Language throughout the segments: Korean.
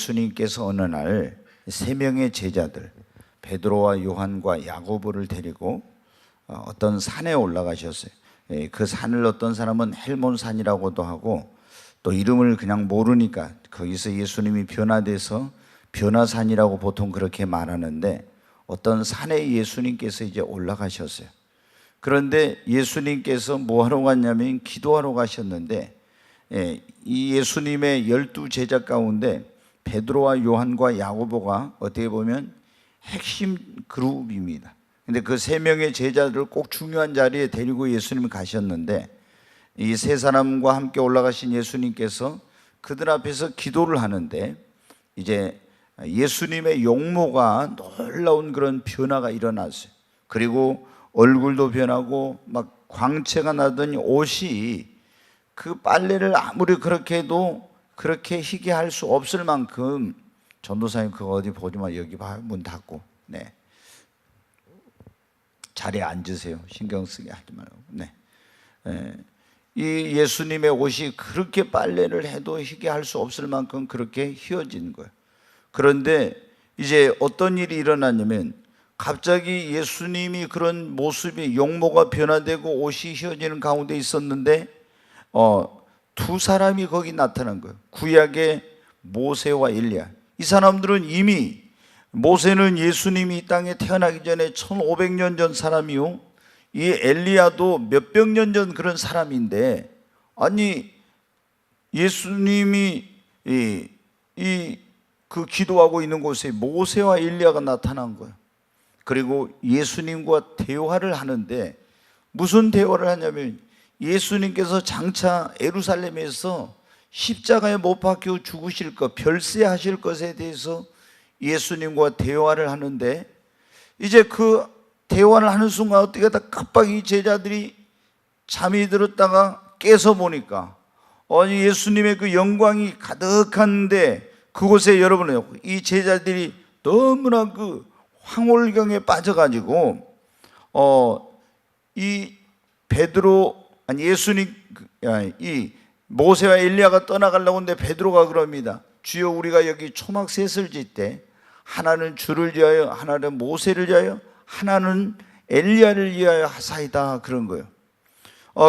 예수님께서 어느 날 세 명의 제자들 베드로와 요한과 야고보를 데리고 어떤 산에 올라가셨어요. 그 산을 어떤 사람은 헬몬산이라고도 하고 또 이름을 그냥 모르니까 거기서 예수님이 변화돼서 변화산이라고 보통 그렇게 말하는데, 어떤 산에 예수님께서 이제 올라가셨어요. 그런데 예수님께서 뭐 하러 갔냐면 기도하러 가셨는데, 이 예수님의 12 제자 가운데 베드로와 요한과 야고보가 어떻게 보면 핵심 그룹입니다. 근데 그 세 명의 제자들을 꼭 중요한 자리에 데리고 예수님이 가셨는데, 이 세 사람과 함께 올라가신 예수님께서 그들 앞에서 기도를 하는데, 이제 예수님의 용모가 놀라운 그런 변화가 일어났어요. 그리고 얼굴도 변하고 막 광채가 나더니 옷이, 그 빨래를 아무리 그렇게 해도 그렇게 희게 할 수 없을 만큼, 전도사님 그거 어디 보지 마, 여기 봐, 문 닫고, 네, 자리에 앉으세요, 신경 쓰게 하지 말고. 네. 이 예수님의 옷이 그렇게 빨래를 해도 희게 할 수 없을 만큼 그렇게 휘어진 거예요. 그런데 이제 어떤 일이 일어났냐면, 갑자기 예수님이 그런 모습이, 용모가 변화되고 옷이 휘어지는 가운데 있었는데 두 사람이 거기 나타난 거예요. 구약의 모세와 엘리야. 이 사람들은 이미, 모세는 예수님이 이 땅에 태어나기 전에 1500년 전 사람이요, 이 엘리야도 몇백 년 전 그런 사람인데, 아니 예수님이 그 기도하고 있는 곳에 모세와 엘리야가 나타난 거예요. 그리고 예수님과 대화를 하는데, 무슨 대화를 하냐면, 예수님께서 장차 예루살렘에서 십자가에 못 박혀 죽으실 것, 별세하실 것에 대해서 예수님과 대화를 하는데, 이제 그 대화를 하는 순간 어떻게 하다 깜빡이 제자들이 잠이 들었다가 깨서 보니까 예수님의 그 영광이 가득한데, 그곳에 여러분, 이 제자들이 너무나 그 황홀경에 빠져가지고 이 베드로, 아니 예수님, 이 모세와 엘리야가 떠나가려고 하는데 베드로가 그럽니다. 주여, 우리가 여기 초막셋을 짓 때 하나는 주를 위하여, 하나는 모세를 위하여, 하나는 엘리야를 위하여 하사이다, 그런 거예요.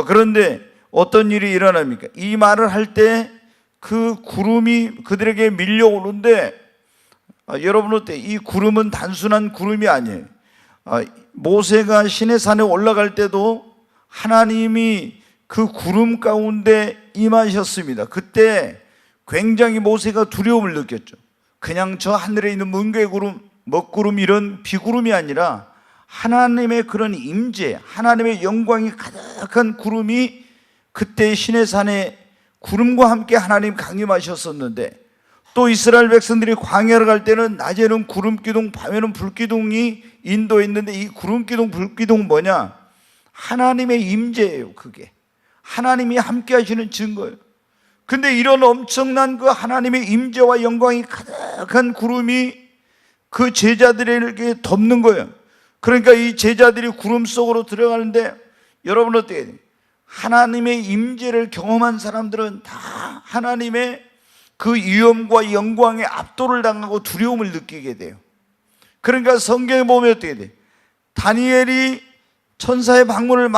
그런데 어떤 일이 일어납니까? 이 말을 할 때 그 구름이 그들에게 밀려오는데, 여러분 어때? 이 구름은 단순한 구름이 아니에요. 모세가 시내산에 올라갈 때도 하나님이 그 구름 가운데 임하셨습니다. 그때 굉장히 모세가 두려움을 느꼈죠. 그냥 저 하늘에 있는 뭉게구름, 먹구름, 이런 비구름이 아니라 하나님의 그런 임재, 하나님의 영광이 가득한 구름이, 그때 시내산에 구름과 함께 하나님 강림하셨었는데, 또 이스라엘 백성들이 광야를 갈 때는 낮에는 구름기둥, 밤에는 불기둥이 인도했는데, 이 구름기둥, 불기둥은 뭐냐? 하나님의 임재예요. 그게 하나님이 함께 하시는 증거예요. 근데 이런 엄청난 그 하나님의 임재와 영광이 가득한 구름이 그 제자들에게 덮는 거예요. 그러니까 이 제자들이 구름 속으로 들어가는데, 여러분 어떻게 돼요? 하나님의 임재를 경험한 사람들은 다 하나님의 그 위엄과 영광에 압도를 당하고 두려움을 느끼게 돼요. 그러니까 성경에 보면 어떻게 돼요? 다니엘이 천사의 방문을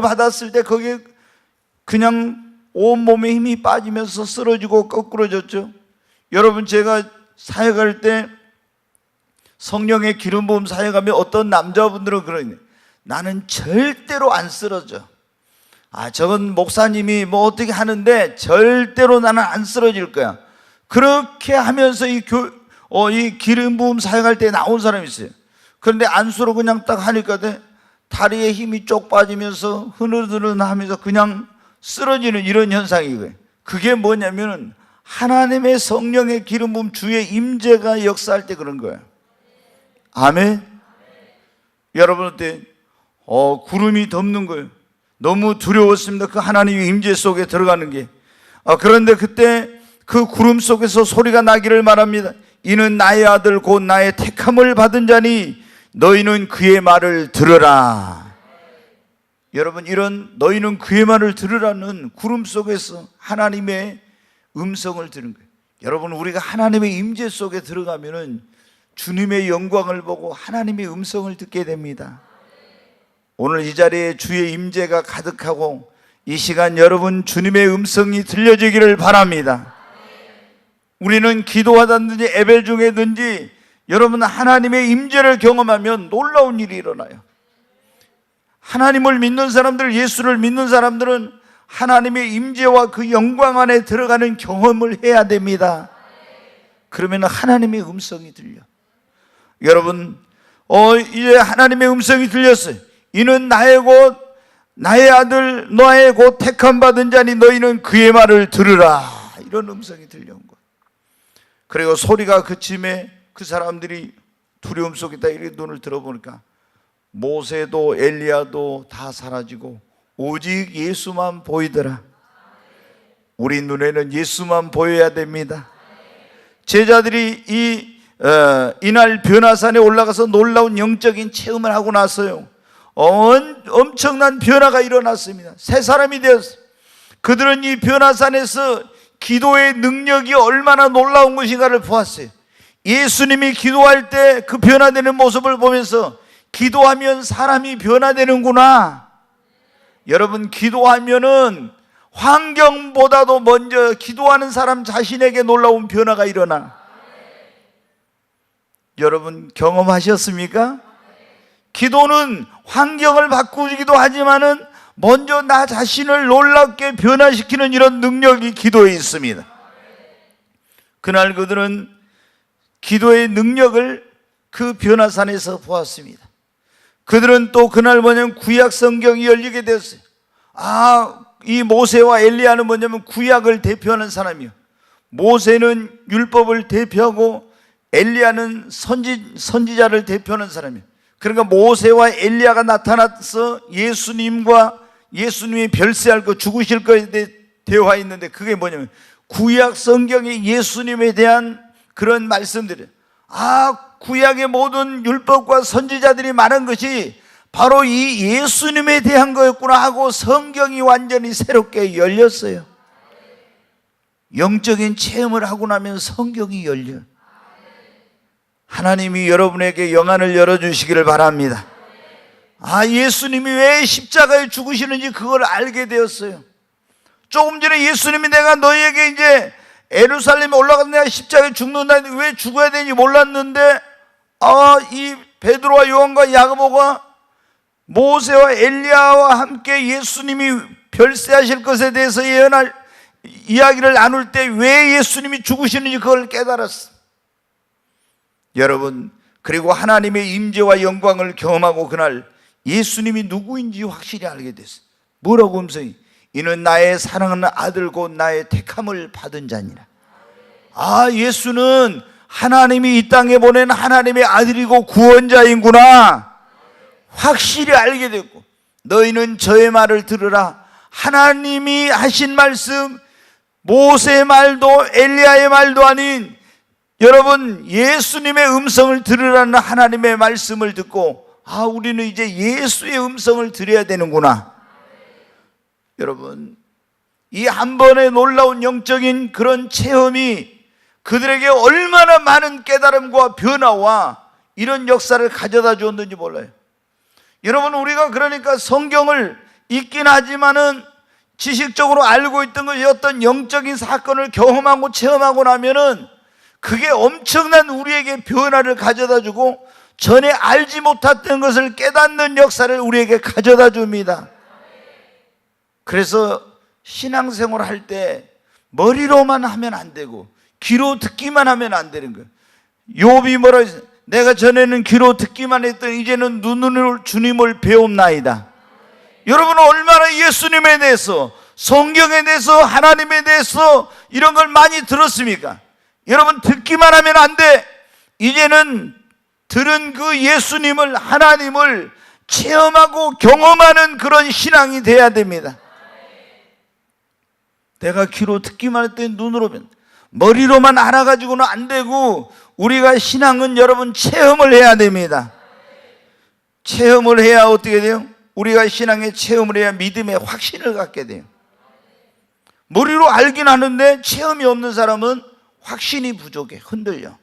받았을 때 거기에 그냥 온몸에 힘이 빠지면서 쓰러지고 거꾸러졌죠. 여러분, 제가 사역할 때 성령의 기름 부음 사역하면 어떤 남자분들은 그러냐, 나는 절대로 안 쓰러져. 저건 목사님이 뭐 어떻게 하는데 절대로 나는 안 쓰러질 거야. 그렇게 하면서 이 기름 부음 사역할 때 나온 사람이 있어요. 그런데 안수로 그냥 딱 하니까 다리에 힘이 쪽 빠지면서 흐느흐느 하면서 그냥 쓰러지는 이런 현상이고요. 그게 뭐냐면 하나님의 성령의 기름 부음, 주의 임재가 역사할 때 그런 거예요. 아멘. 여러분 어때? 구름이 덮는 거예요. 너무 두려웠습니다. 그 하나님의 임재 속에 들어가는 게. 그런데 그때 그 구름 속에서 소리가 나기를 말합니다. 이는 나의 아들 곧 나의 택함을 받은 자니 너희는 그의 말을 들으라. 여러분, 이런 너희는 그의 말을 들으라는 구름 속에서 하나님의 음성을 들은 거예요. 여러분, 우리가 하나님의 임재 속에 들어가면은 주님의 영광을 보고 하나님의 음성을 듣게 됩니다. 오늘 이 자리에 주의 임재가 가득하고 이 시간 여러분 주님의 음성이 들려지기를 바랍니다. 우리는 기도하든지 예배 중에든지 여러분 하나님의 임재를 경험하면 놀라운 일이 일어나요. 하나님을 믿는 사람들, 예수를 믿는 사람들은 하나님의 임재와 그 영광 안에 들어가는 경험을 해야 됩니다. 그러면 하나님의 음성이 들려. 여러분, 이제 하나님의 음성이 들렸어요. 이는 나의 곧 나의 아들 너의 곧 택함 받은 자니 너희는 그의 말을 들으라. 이런 음성이 들려온 거예요. 그리고 소리가 그침에 그 사람들이 두려움 속에다 이렇게 눈을 들어보니까 모세도 엘리야도 다 사라지고 오직 예수만 보이더라. 우리 눈에는 예수만 보여야 됩니다. 제자들이 이날 변화산에 올라가서 놀라운 영적인 체험을 하고 나서요, 엄청난 변화가 일어났습니다. 새 사람이 되었어요. 그들은 이 변화산에서 기도의 능력이 얼마나 놀라운 것인가를 보았어요. 예수님이 기도할 때 그 변화되는 모습을 보면서 기도하면 사람이 변화되는구나. 여러분, 기도하면은 환경보다도 먼저 기도하는 사람 자신에게 놀라운 변화가 일어나. 여러분 경험하셨습니까? 기도는 환경을 바꾸기도 하지만은 먼저 나 자신을 놀랍게 변화시키는 이런 능력이 기도에 있습니다. 그날 그들은 기도의 능력을 그 변화산에서 보았습니다. 그들은 또 그날 뭐냐면 구약 성경이 열리게 되었어요. 이 모세와 엘리야는 뭐냐면 구약을 대표하는 사람이요, 모세는 율법을 대표하고 엘리야는 선지자를 대표하는 사람이에요. 그러니까 모세와 엘리야가 나타나서 예수님이 별세할 것, 죽으실 것에 대해 대화했는데 그게 뭐냐면 구약 성경의 예수님에 대한 그런 말씀들이에요. 구약의 모든 율법과 선지자들이 말한 것이 바로 이 예수님에 대한 거였구나 하고 성경이 완전히 새롭게 열렸어요. 영적인 체험을 하고 나면 성경이 열려요. 하나님이 여러분에게 영안을 열어주시기를 바랍니다. 예수님이 왜 십자가에 죽으시는지 그걸 알게 되었어요. 조금 전에 예수님이 내가 너희에게 이제 예루살렘에 올라가서 내가 십자가에 죽는다, 왜 죽어야 되는지 몰랐는데 이 베드로와 요한과 야고보가 모세와 엘리야와 함께 예수님이 별세하실 것에 대해서 예언할 이야기를 나눌 때 왜 예수님이 죽으시는지 그걸 깨달았어. 여러분, 그리고 하나님의 임재와 영광을 경험하고 그날 예수님이 누구인지 확실히 알게 됐어요. 뭐라고 음성이? 이는 나의 사랑하는 아들 곧 나의 택함을 받은 자니라. 예수는 하나님이 이 땅에 보낸 하나님의 아들이고 구원자인구나 확실히 알게 됐고, 너희는 저의 말을 들으라. 하나님이 하신 말씀, 모세의 말도 엘리야의 말도 아닌 여러분 예수님의 음성을 들으라는 하나님의 말씀을 듣고 우리는 이제 예수의 음성을 들어야 되는구나. 여러분, 이 한 번의 놀라운 영적인 그런 체험이 그들에게 얼마나 많은 깨달음과 변화와 이런 역사를 가져다 주었는지 몰라요. 여러분, 우리가 그러니까 성경을 읽긴 하지만은 지식적으로 알고 있던 것이 어떤 영적인 사건을 경험하고 체험하고 나면은 그게 엄청난 우리에게 변화를 가져다 주고 전에 알지 못했던 것을 깨닫는 역사를 우리에게 가져다 줍니다. 그래서 신앙생활 할 때 머리로만 하면 안 되고 귀로 듣기만 하면 안 되는 거예요. 욥이 뭐라 했어요? 내가 전에는 귀로 듣기만 했더니 이제는 눈으로 주님을 배움나이다. 여러분은 얼마나 예수님에 대해서, 성경에 대해서, 하나님에 대해서 이런 걸 많이 들었습니까? 여러분, 듣기만 하면 안 돼. 이제는 들은 그 예수님을, 하나님을 체험하고 경험하는 그런 신앙이 돼야 됩니다. 내가 귀로 듣기만 했더니 눈으로 변, 머리로만 알아가지고는 안 되고 우리가 신앙은 여러분 체험을 해야 됩니다. 체험을 해야 어떻게 돼요? 우리가 신앙의 체험을 해야 믿음의 확신을 갖게 돼요. 머리로 알긴 하는데 체험이 없는 사람은 확신이 부족해, 흔들려.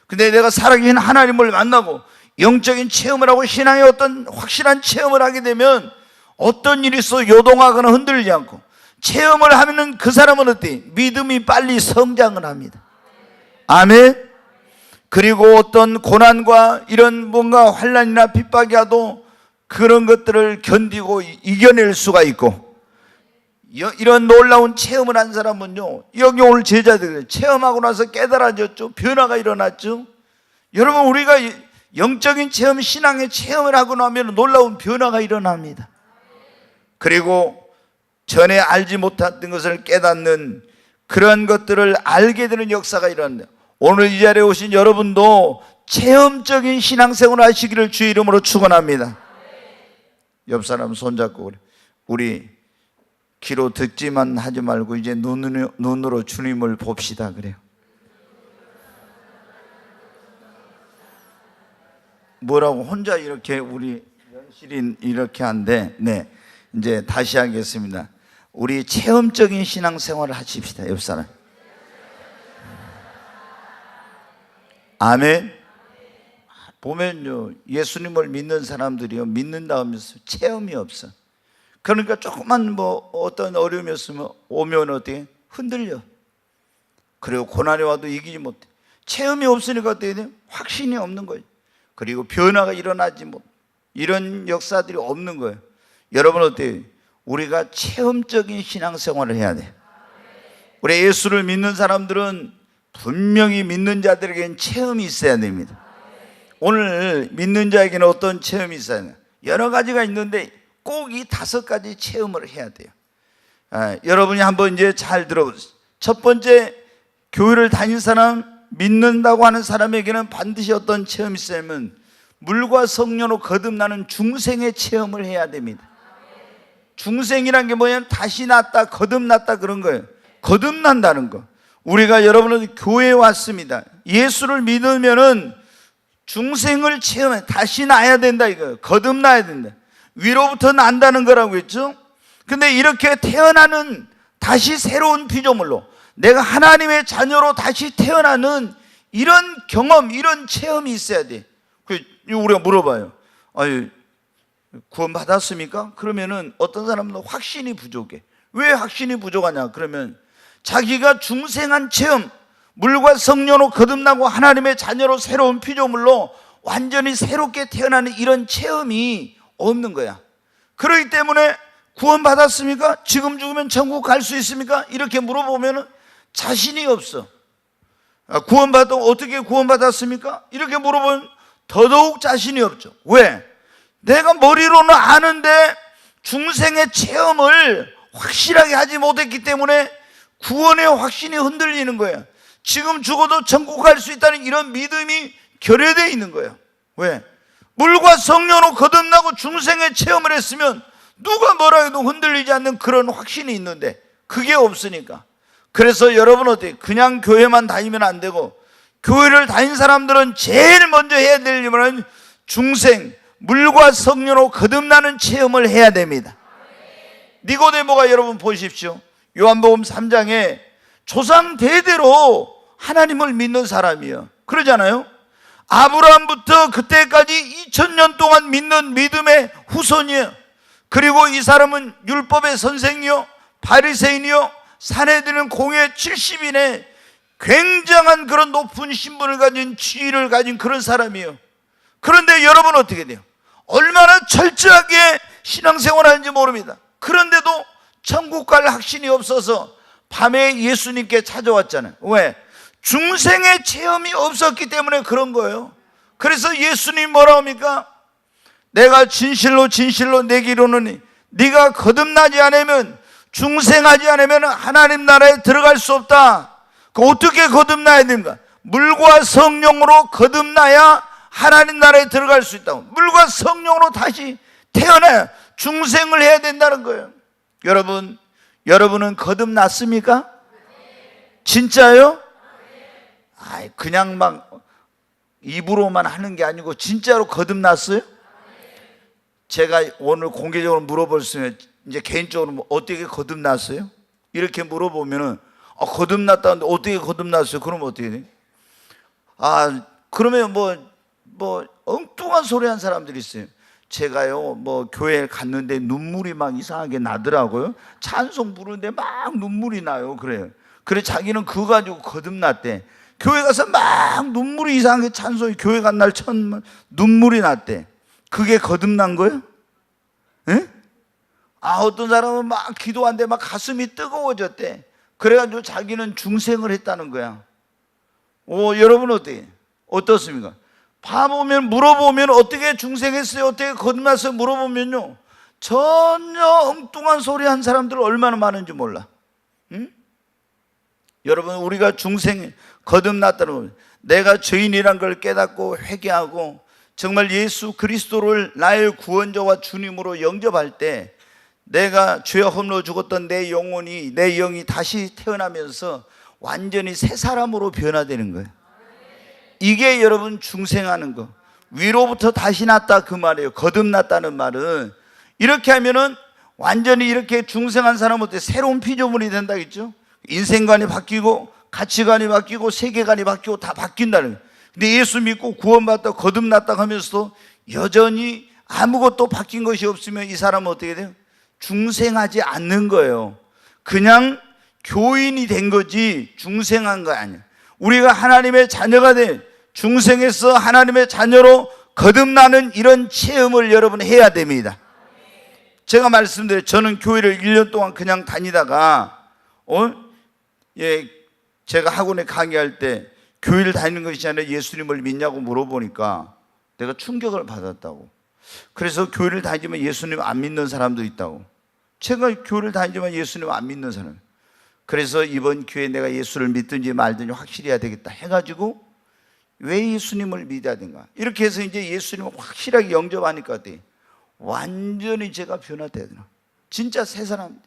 근데 내가 살아계신 하나님을 만나고 영적인 체험을 하고 신앙의 어떤 확실한 체험을 하게 되면 어떤 일이 있어 요동하거나 흔들리지 않고, 체험을 하면은 그 사람은 어때? 믿음이 빨리 성장을 합니다. 아멘. 그리고 어떤 고난과 이런 뭔가 환난이나 핍박이 와도 그런 것들을 견디고 이겨낼 수가 있고, 이런 놀라운 체험을 한 사람은요, 여기 오늘 제자들 체험하고 나서 깨달아졌죠. 변화가 일어났죠. 여러분, 우리가 영적인 체험, 신앙의 체험을 하고 나면 놀라운 변화가 일어납니다. 그리고 전에 알지 못했던 것을 깨닫는 그런 것들을 알게 되는 역사가 일어납니다. 오늘 이 자리에 오신 여러분도 체험적인 신앙생활을 하시기를 주의 이름으로 축원합니다. 옆 사람 손잡고 우리 귀로 듣지만 하지 말고 이제 눈으로 주님을 봅시다 그래요. 뭐라고 혼자 이렇게 우리 연실인 이렇게 한데, 네, 이제 다시 하겠습니다. 우리 체험적인 신앙생활을 하십시다. 옆 사람. 아멘. 보면요, 예수님을 믿는 사람들이요, 믿는다 하면서 체험이 없어. 그러니까 조금만 뭐 어떤 어려움이 오면 어떻게 흔들려. 그리고 고난이 와도 이기지 못해. 체험이 없으니까 어떻게 돼? 확신이 없는 거예요. 그리고 변화가 일어나지 못, 이런 역사들이 없는 거예요. 여러분 어때요? 우리가 체험적인 신앙생활을 해야 돼. 우리 예수를 믿는 사람들은 분명히 믿는 자들에게는 체험이 있어야 됩니다. 오늘 믿는 자에게는 어떤 체험이 있어야 돼요? 여러 가지가 있는데 꼭 이 5가지 체험을 해야 돼요. 여러분이 한번 이제 잘 들어보세요. 첫 번째, 교회를 다닌 사람, 믿는다고 하는 사람에게는 반드시 어떤 체험이 있으면 물과 성령으로 거듭나는 중생의 체험을 해야 됩니다. 중생이란 게 뭐냐면 다시 났다, 거듭났다 그런 거예요. 거듭난다는 거. 우리가 여러분은 교회에 왔습니다. 예수를 믿으면은 중생을 체험해. 다시 나야 된다 이거예요. 거듭나야 된다. 위로부터 난다는 거라고 했죠. 근데 이렇게 태어나는 다시 새로운 피조물로 내가 하나님의 자녀로 다시 태어나는 이런 경험, 이런 체험이 있어야 돼. 우리가 물어봐요. 아유, 구원 받았습니까? 그러면은 어떤 사람은 확신이 부족해. 왜 확신이 부족하냐? 그러면 자기가 중생한 체험, 물과 성령으로 거듭나고 하나님의 자녀로 새로운 피조물로 완전히 새롭게 태어나는 이런 체험이 없는 거야. 그렇기 때문에 구원 받았습니까? 지금 죽으면 천국 갈 수 있습니까? 이렇게 물어보면 자신이 없어. 어떻게 구원받았습니까? 이렇게 물어보면 더더욱 자신이 없죠. 왜? 내가 머리로는 아는데 중생의 체험을 확실하게 하지 못했기 때문에 구원의 확신이 흔들리는 거예요. 지금 죽어도 천국 갈 수 있다는 이런 믿음이 결여되어 있는 거예요. 왜? 물과 성령으로 거듭나고 중생의 체험을 했으면 누가 뭐라 해도 흔들리지 않는 그런 확신이 있는데 그게 없으니까. 그래서 여러분 어때요? 그냥 교회만 다니면 안 되고, 교회를 다닌 사람들은 제일 먼저 해야 될 일은 중생, 물과 성령으로 거듭나는 체험을 해야 됩니다. 니고데모가 여러분 보십시오. 요한복음 3장에 조상 대대로 하나님을 믿는 사람이에요. 그러잖아요. 아브라함부터 그때까지 2000년 동안 믿는 믿음의 후손이에요. 그리고 이 사람은 율법의 선생이요, 바리새인이요, 사내들은 공회 70인의 굉장한 그런 높은 신분을 가진, 지위를 가진 그런 사람이에요. 그런데 여러분 어떻게 돼요? 얼마나 철저하게 신앙생활을 하는지 모릅니다. 그런데도 천국 갈 확신이 없어서 밤에 예수님께 찾아왔잖아요. 왜? 중생의 체험이 없었기 때문에 그런 거예요. 그래서 예수님 뭐라 합니까? 내가 진실로 진실로 내게 이르노니 네가 거듭나지 않으면, 중생하지 않으면 하나님 나라에 들어갈 수 없다. 그 어떻게 거듭나야 됩니까? 물과 성령으로 거듭나야 하나님 나라에 들어갈 수 있다고. 물과 성령으로 다시 태어나야 중생을 해야 된다는 거예요. 여러분은 거듭났습니까? 진짜요? 그냥 막 입으로만 하는 게 아니고 진짜로 거듭났어요? 제가 오늘 공개적으로 물어볼 수 있으면 이제 개인적으로 어떻게 거듭났어요? 이렇게 물어보면은 거듭났다는데 어떻게 거듭났어요? 그러면 어떻게 돼? 그러면 뭐 엉뚱한 소리 한 사람들이 있어요. 제가요 뭐 교회 갔는데 눈물이 막 이상하게 나더라고요. 찬송 부르는데 막 눈물이 나요. 그래요. 그래 자기는 그거 가지고 거듭났대. 교회 가서 막 눈물이 이상하게 찬송이 교회 간 날 처음 눈물이 났대. 그게 거듭난 거예요? 예? 어떤 사람은 막 기도하는데 막 가슴이 뜨거워졌대. 그래가지고 자기는 중생을 했다는 거야. 여러분 어떻습니까? 물어보면 어떻게 중생했어요? 어떻게 거듭났어요? 물어보면요 전혀 엉뚱한 소리 한 사람들 얼마나 많은지 몰라. 응? 여러분 우리가 거듭났다는 건 내가 죄인이란 걸 깨닫고 회개하고 정말 예수 그리스도를 나의 구원자와 주님으로 영접할 때 내가 죄 험로 죽었던 내 영이 다시 태어나면서 완전히 새 사람으로 변화되는 거예요. 이게 여러분 중생하는 거, 위로부터 다시 났다 그 말이에요. 거듭났다는 말은 이렇게 하면은 완전히 이렇게 중생한 사람은 어때? 새로운 피조물이 된다겠죠. 인생관이 바뀌고 가치관이 바뀌고 세계관이 바뀌고 다 바뀐다는 거예요. 근데 예수 믿고 구원받다 거듭났다 하면서도 여전히 아무것도 바뀐 것이 없으면 이 사람은 어떻게 돼요? 중생하지 않는 거예요. 그냥 교인이 된 거지 중생한 거 아니에요. 우리가 하나님의 자녀가 된 중생에서 하나님의 자녀로 거듭나는 이런 체험을 여러분 해야 됩니다. 제가 말씀드려요. 저는 교회를 1년 동안 그냥 다니다가 제가 학원에 강의할 때 교회를 다니는 것이 아니라 예수님을 믿냐고 물어보니까 내가 충격을 받았다고. 그래서 교회를 다니지만 예수님 안 믿는 사람도 있다고. 제가 교회를 다니지만 예수님 안 믿는 사람. 그래서 이번 기회에 내가 예수를 믿든지 말든지 확실히 해야 되겠다 해가지고 왜 예수님을 믿어야 되는가 이렇게 해서 이제 예수님을 확실하게 영접하니까 어때? 완전히 제가 변화되더라. 진짜 새 사람.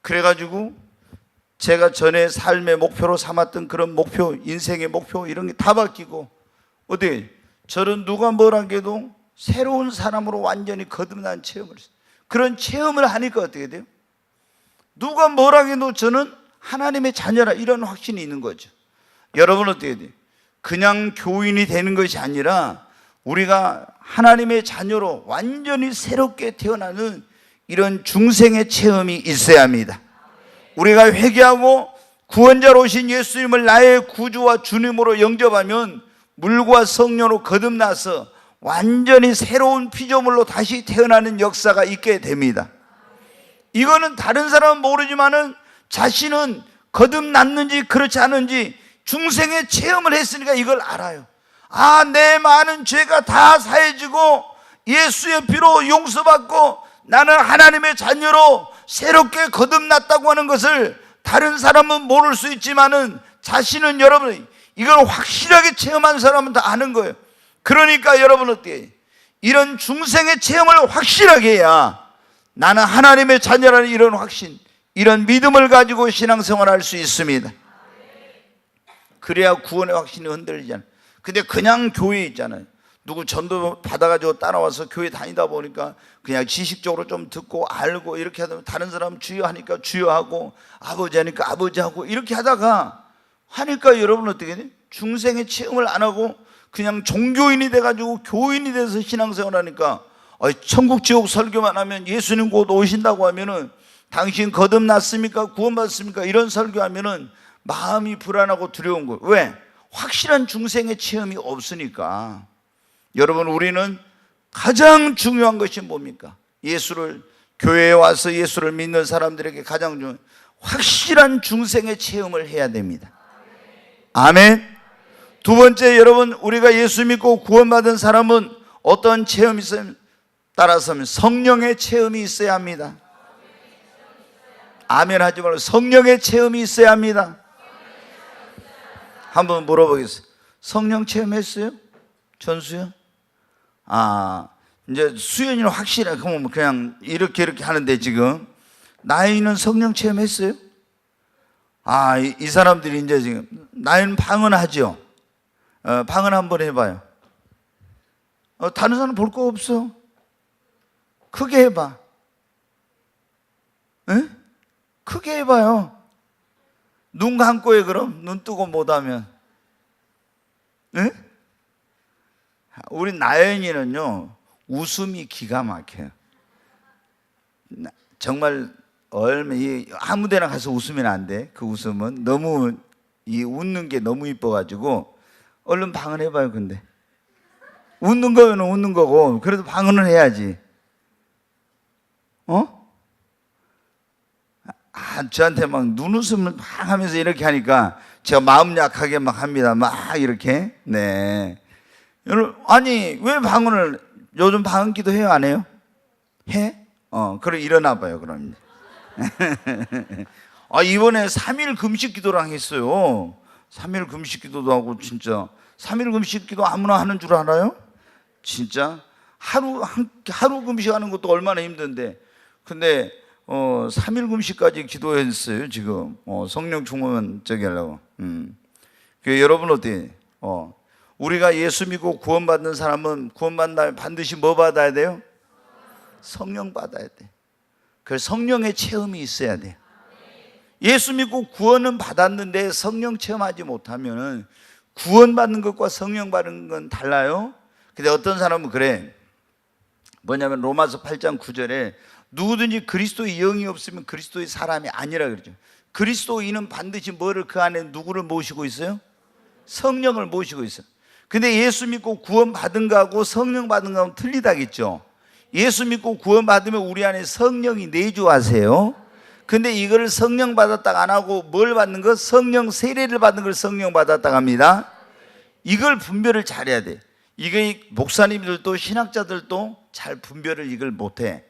그래가지고 제가 전에 삶의 목표로 삼았던 그런 목표, 인생의 목표 이런 게 다 바뀌고 어때? 저는 누가 뭐라 해도 새로운 사람으로 완전히 거듭난 체험을 했어요. 그런 체험을 하니까 어떻게 돼요? 누가 뭐라 해도 저는 하나님의 자녀라 이런 확신이 있는 거죠. 여러분 어떻게 돼요? 그냥 교인이 되는 것이 아니라 우리가 하나님의 자녀로 완전히 새롭게 태어나는 이런 중생의 체험이 있어야 합니다. 우리가 회개하고 구원자로 오신 예수님을 나의 구주와 주님으로 영접하면 물과 성령으로 거듭나서 완전히 새로운 피조물로 다시 태어나는 역사가 있게 됩니다. 이거는 다른 사람은 모르지만은 자신은 거듭났는지 그렇지 않은지 중생의 체험을 했으니까 이걸 알아요. 내 많은 죄가 다 사해지고 예수의 피로 용서받고 나는 하나님의 자녀로 새롭게 거듭났다고 하는 것을 다른 사람은 모를 수 있지만은 자신은 여러분 이걸 확실하게 체험한 사람은 다 아는 거예요. 그러니까 여러분 어때요? 이런 중생의 체험을 확실하게 해야 나는 하나님의 자녀라는 이런 확신, 이런 믿음을 가지고 신앙생활할 수 있습니다. 그래야 구원의 확신이 흔들리잖아요. 근데 그냥 교회에 있잖아요. 누구 전도 받아가지고 따라와서 교회 다니다 보니까 그냥 지식적으로 좀 듣고 알고 이렇게 하다 보면 다른 사람 주여 하니까 주여하고 아버지 하니까 아버지하고 이렇게 하니까 여러분 어떻게 돼요? 중생의 체험을 안 하고 그냥 종교인이 돼가지고 교인이 돼서 신앙생활 하니까 천국 지옥 설교만 하면 예수님 곧 오신다고 하면은 당신 거듭났습니까? 구원받습니까? 이런 설교하면은 마음이 불안하고 두려운 거예요. 왜? 확실한 중생의 체험이 없으니까. 여러분 우리는 가장 중요한 것이 뭡니까? 교회에 와서 예수를 믿는 사람들에게 가장 중요한 확실한 중생의 체험을 해야 됩니다. 아멘. 두 번째 여러분 우리가 예수 믿고 구원받은 사람은 어떤 체험이 있어요? 따라서 성령의 체험이 있어야 합니다. 아멘 하지 말고 성령의 체험이 있어야 합니다. 한번 물어보겠습니다. 성령 체험했어요? 전수요? 이제 수연이는 확실해. 그러면 그냥 이렇게 하는데 지금 나이는 성령 체험했어요? 이 사람들이 이제 지금 나이는 방언 하죠. 방언 한번 해봐요. 다른 사람 볼 거 없어. 크게 해봐. 에? 크게 어떻게 해봐요? 눈 감고 해 그럼? 눈 뜨고 못하면. 네? 우리 나연이는요 웃음이 기가 막혀요. 정말 아무데나 가서 웃으면 안 돼. 그 웃음은 너무 웃는 게 너무 이뻐가지고 얼른 방언 해봐요. 근데 웃는 거는 웃는 거고 그래도 방언을 해야지. 저한테 막 눈웃음을 막 하면서 이렇게 하니까 제가 마음 약하게 막 합니다. 막 이렇게. 네. 아니 왜 방언을 요즘 방언 기도 해요? 안 해요? 해? 그래 일어나 봐요. 그럼. 이번에 3일 금식 기도랑 했어요. 3일 금식 기도도 하고 진짜 3일 금식 기도 아무나 하는 줄 알아요? 진짜 하루 금식하는 것도 얼마나 힘든데 근데 3일 금식까지 기도했어요. 지금 성령 충만 저기 하려고. 여러분 어때? 우리가 예수 믿고 구원받는 사람은 구원받는 반드시 뭐 받아야 돼요? 성령 받아야 돼. 그 성령의 체험이 있어야 돼. 예수 믿고 구원은 받았는데 성령 체험하지 못하면 구원받는 것과 성령 받는 건 달라요. 근데 어떤 사람은 그래. 뭐냐면 로마서 8장 9절에 누구든지 그리스도의 영이 없으면 그리스도의 사람이 아니라 그러죠. 그리스도인은 반드시 뭐를 그 안에 누구를 모시고 있어요? 성령을 모시고 있어요. 근데 예수 믿고 구원 받은 거하고 성령 받은 거하고 틀리다겠죠. 예수 믿고 구원 받으면 우리 안에 성령이 내주하세요. 근데 이거를 성령 받았다가 안 하고 뭘 받는 거? 성령 세례를 받는 걸 성령 받았다고 합니다. 이걸 분별을 잘해야 돼. 이게 목사님들도 신학자들도 잘 분별을 이걸 못해.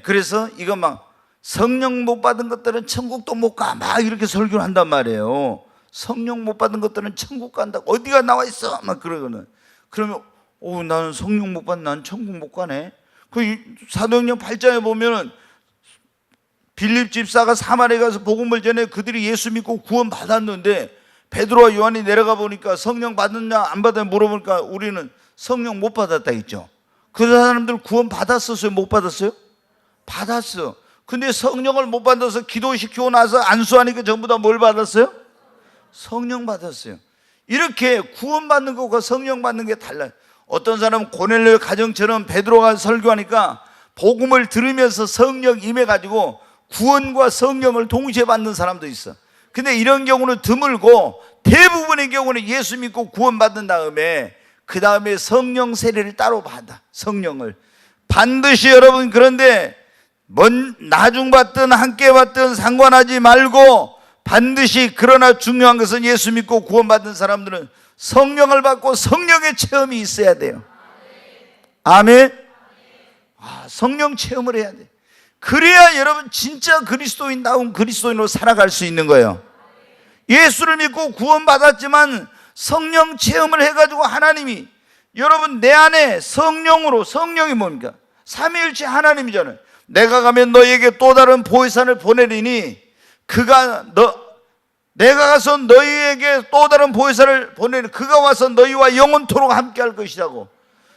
그래서 이거 막 성령 못 받은 것들은 천국도 못 가 막 이렇게 설교를 한단 말이에요. 성령 못 받은 것들은 천국 간다고 어디가 나와 있어 막 그러거든. 그러면 나는 성령 못 받는 난 천국 못 가네. 그 사도행전 8장에 보면은 빌립 집사가 사마리아에 가서 복음을 전해 그들이 예수 믿고 구원 받았는데 베드로와 요한이 내려가 보니까 성령 받았냐 안 받았냐 물어보니까 우리는 성령 못 받았다 했죠. 그 사람들 구원 받았었어요? 못 받았어요? 받았어. 근데 성령을 못 받아서 기도시키고 나서 안수하니까 전부 다 뭘 받았어요? 성령 받았어요. 이렇게 구원받는 것과 성령 받는 게 달라요. 어떤 사람은 고넬료 가정처럼 베드로가 설교하니까 복음을 들으면서 성령 임해가지고 구원과 성령을 동시에 받는 사람도 있어. 근데 이런 경우는 드물고 대부분의 경우는 예수 믿고 구원받은 다음에 그 다음에 성령 세례를 따로 받아. 성령을 반드시 여러분 그런데 나중 받든 함께 받든 상관하지 말고 반드시 그러나 중요한 것은 예수 믿고 구원받은 사람들은 성령을 받고 성령의 체험이 있어야 돼요. 아멘. 성령 체험을 해야 돼. 그래야 여러분 진짜 그리스도인다운 그리스도인으로 살아갈 수 있는 거예요. 예수를 믿고 구원받았지만 성령 체험을 해가지고 하나님이 여러분 내 안에 성령이 뭡니까? 삼위일체 하나님이잖아요. 내가 가면 너희에게 또 다른 보혜사를 보내리니 내가 가서 너희에게 또 다른 보혜사를 보내니 그가 와서 너희와 영원토록 함께 할 것이라고.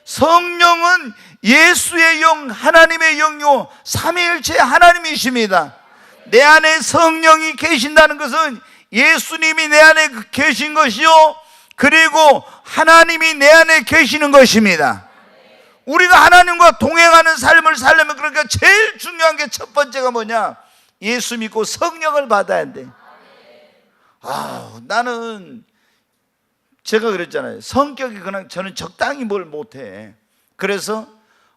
성령은 예수의 영, 하나님의 영요 삼위일체 하나님이십니다. 내 안에 성령이 계신다는 것은 예수님이 내 안에 계신 것이요 그리고 하나님이 내 안에 계시는 것입니다. 우리가 하나님과 동행하는 삶을 살려면 그러니까 제일 중요한 게 첫 번째가 뭐냐? 예수 믿고 성령을 받아야 돼. 나는 제가 그랬잖아요. 성격이 그냥 저는 적당히 뭘 못해. 그래서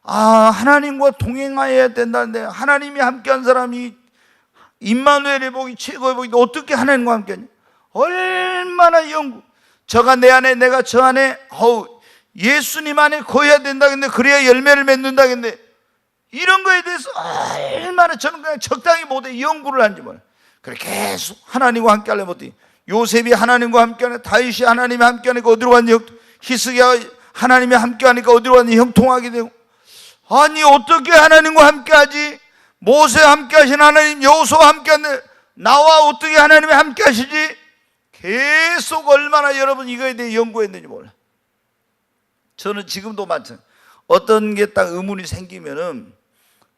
하나님과 동행해야 된다는데 하나님이 함께한 사람이 임마누엘의 복이 최고의 복인데 어떻게 하나님과 함께하냐? 얼마나 저가 내 안에 내가 저 안에 예수님 안에 거해야 된다겠네. 그래야 열매를 맺는다겠네. 이런 거에 대해서 얼마나 저는 그냥 적당히 못해. 연구를 한지 몰라. 그래 계속 하나님과 함께 하려면 어떻게 요셉이 하나님과 함께 하니까 다윗이 하나님이 함께 하니까 어디로 갔니? 히스기야 하나님이 함께 하니까 어디로 갔니? 형통하게 되고. 아니 어떻게 하나님과 함께 하지? 모세와 함께 하신 하나님, 여호수아와 함께 하는데 나와 어떻게 하나님이 함께 하시지? 계속 얼마나 여러분 이거에 대해 연구했는지 몰라. 저는 지금도 마찬가지. 어떤 게 딱 의문이 생기면은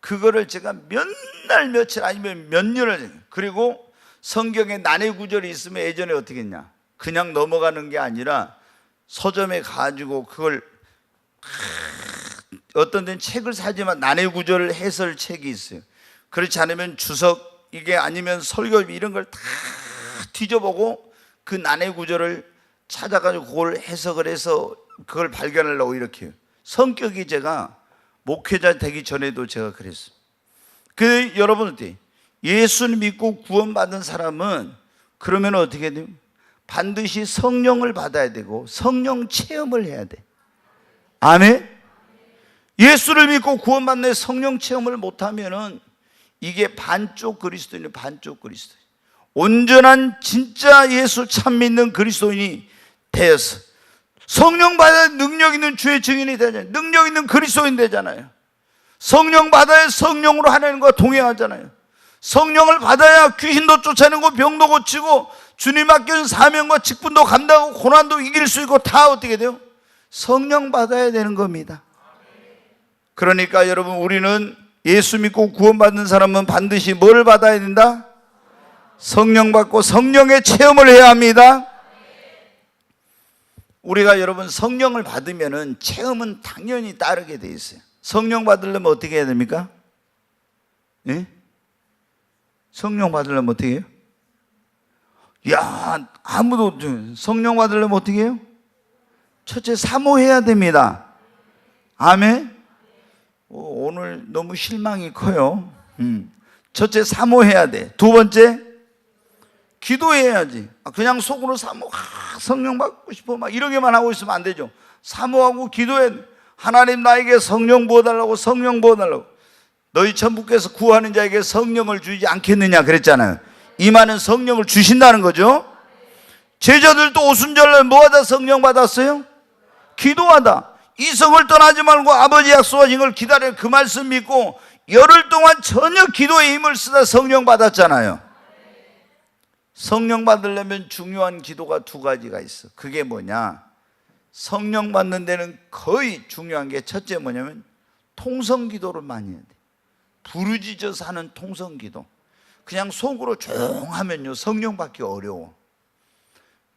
그거를 제가 몇 날 며칠 아니면 몇 년을 그리고 성경에 난해 구절이 있으면 예전에 어떻게 했냐, 그냥 넘어가는 게 아니라 서점에 가지고 그걸 어떤 데는 책을 사지만 난해 구절 해설 책이 있어요. 그렇지 않으면 주석 이게 아니면 설교 이런 걸 다 뒤져보고 그 난해 구절을 찾아가지고 그걸 해석을 해서 그걸 발견하려고 이렇게 해요. 성격이 제가 목회자 되기 전에도 제가 그랬어요. 그 여러분 어때요? 예수를 믿고 구원받은 사람은 그러면 어떻게 돼요? 반드시 성령을 받아야 되고 성령 체험을 해야 돼. 아멘? 예수를 믿고 구원받는 성령 체험을 못하면은 이게 반쪽 그리스도인이 반쪽 그리스도인, 온전한 진짜 예수 참 믿는 그리스도인이 되어서 성령 받아야 능력 있는 주의 증인이 되잖아요. 능력 있는 그리스도인 되잖아요. 성령 받아야 성령으로 하나님과 동행하잖아요. 성령을 받아야 귀신도 쫓아내고 병도 고치고 주님 맡겨준 사명과 직분도 감당하고 고난도 이길 수 있고 다 어떻게 돼요? 성령 받아야 되는 겁니다. 그러니까 여러분, 우리는 예수 믿고 구원받는 사람은 반드시 뭘 받아야 된다? 성령 받고 성령의 체험을 해야 합니다. 우리가 여러분 성령을 받으면은 체험은 당연히 따르게 돼 있어요. 성령 받으려면 어떻게 해야 됩니까? 예? 성령 받으려면 어떻게 해요? 야, 아무도 성령 받으려면 어떻게 해요? 첫째 사모해야 됩니다. 아멘. 오늘 너무 실망이 커요. 첫째 사모해야 돼. 두 번째 기도해야지. 그냥 속으로 사모, 성령 받고 싶어 막 이러게만 하고 있으면 안 되죠. 사모하고 기도해. 하나님 나에게 성령 부어달라고, 성령 부어달라고. 너희 천부께서 구하는 자에게 성령을 주지 않겠느냐 그랬잖아요. 임하는 성령을 주신다는 거죠. 제자들도 오순절날 뭐하다 성령 받았어요? 기도하다. 이성을 떠나지 말고 아버지 약속하신 걸 기다려, 그 말씀 믿고 열흘 동안 전혀 기도에 힘을 쓰다 성령 받았잖아요. 성령 받으려면 중요한 기도가 두 가지가 있어. 그게 뭐냐? 성령 받는 데는 거의 중요한 게 첫째 뭐냐면 통성 기도를 많이 해야 돼. 부르짖어서 하는 통성 기도. 그냥 속으로 조용하면요 성령 받기 어려워.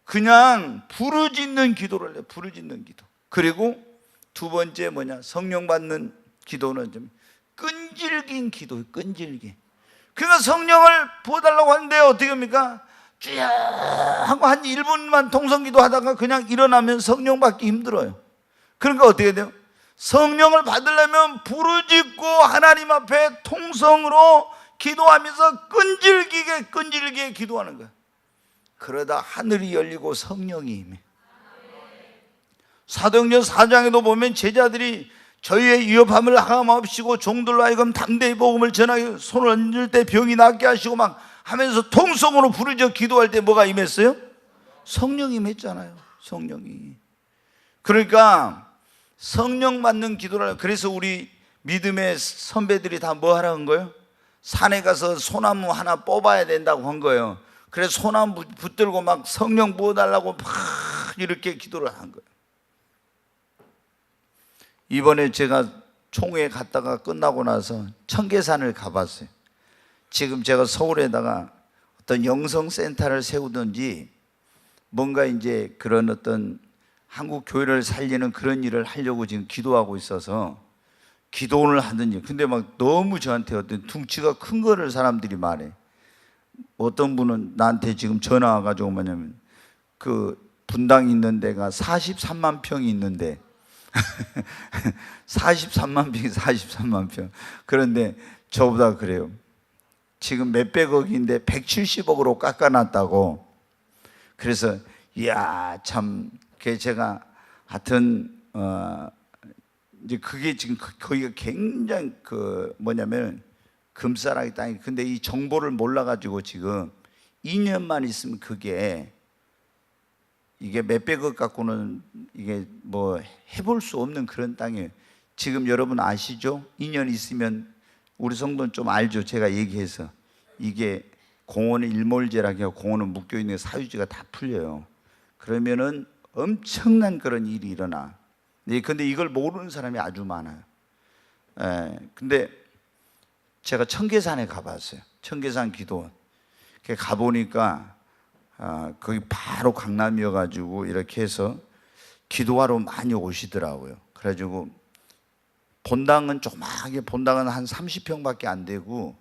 그냥 부르짖는 기도를 해. 부르짖는 기도. 그리고 두 번째 뭐냐? 성령 받는 기도는 좀 끈질긴 기도예요. 끈질긴. 그러니까 성령을 부어달라고 하는데 어떻게 합니까? 쭉 하고 한 1분만 통성기도 하다가 그냥 일어나면 성령 받기 힘들어요. 그러니까 어떻게 돼요? 성령을 받으려면 부르짖고 하나님 앞에 통성으로 기도하면서 끈질기게 기도하는 거야. 그러다 하늘이 열리고 성령이 임해. 사도행전 4장에도 보면 제자들이 저희의 위협함을 하감하시고 종들로 하여금 담대히 복음을 전하여 손을 얹을 때 병이 낫게 하시고 막 하면서 통성으로 부르짖어 기도할 때 뭐가 임했어요? 성령이 임했잖아요. 성령이. 그러니까 성령 받는 기도를, 그래서 우리 믿음의 선배들이 다 뭐 하라는 거예요? 산에 가서 소나무 하나 뽑아야 된다고 한 거예요. 그래서 소나무 붙들고 막 성령 부어달라고 막 이렇게 기도를 한 거예요. 이번에 제가 총회 갔다가 끝나고 나서 청계산을 가봤어요. 지금 제가 서울에다가 어떤 영성센터를 세우든지 뭔가 이제 그런 어떤 한국 교회를 살리는 그런 일을 하려고 지금 기도하고 있어서 기도를 하든지. 근데 막 너무 저한테 어떤 둥치가 큰 거를 사람들이 말해. 어떤 분은 나한테 지금 전화 와가지고 뭐냐면 그 분당 있는 데가 43만 평이 있는데 43만 평. 그런데 저보다 그래요. 지금 몇백억인데 170억으로 깎아놨다고. 그래서 이야 참, 제가 하여튼 이제 그게 지금 거기가 굉장히 그 뭐냐면 금싸라기 땅이. 근데 이 정보를 몰라가지고 지금 2년만 있으면 이게 몇백억 갖고는 이게 뭐 해볼 수 없는 그런 땅이에요. 지금 여러분 아시죠? 2년 있으면 우리 성도는 좀 알죠? 제가 얘기해서 이게 공원의 일몰제라고 하고 공원은 묶여있는 사유지가 다 풀려요. 그러면은 엄청난 그런 일이 일어나. 근데 이걸 모르는 사람이 아주 많아요. 근데 제가 청계산에 가봤어요. 청계산 기도원. 가보니까 거기 바로 강남이어가지고 이렇게 해서 기도하러 많이 오시더라고요. 그래가지고 본당은 조그맣게, 본당은 한 30평밖에 안 되고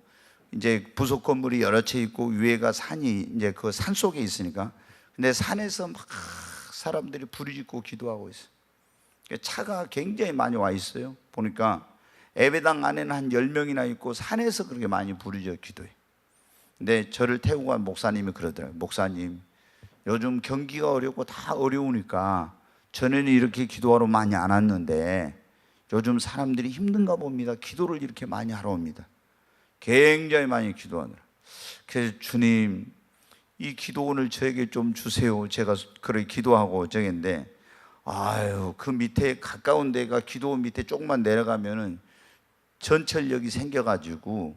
이제 부속 건물이 여러 채 있고 위에가 산이 이제 그 산 속에 있으니까, 근데 산에서 막 사람들이 부르짖고 기도하고 있어요. 차가 굉장히 많이 와 있어요. 보니까 예배당 안에는 한 10명이나 있고 산에서 그렇게 많이 부르짖어 기도해. 근데 저를 태우고 간 목사님이 그러더라고요. 목사님, 요즘 경기가 어렵고 다 어려우니까 전에는 이렇게 기도하러 많이 안 왔는데 요즘 사람들이 힘든가 봅니다. 기도를 이렇게 많이 하러 옵니다. 굉장히 많이 기도하더라. 그래서 주님, 이 기도원을 저에게 좀 주세요. 제가 그렇게 기도하고 저긴데, 아유, 그 밑에 가까운 데가 기도원 밑에 조금만 내려가면은 전철역이 생겨가지고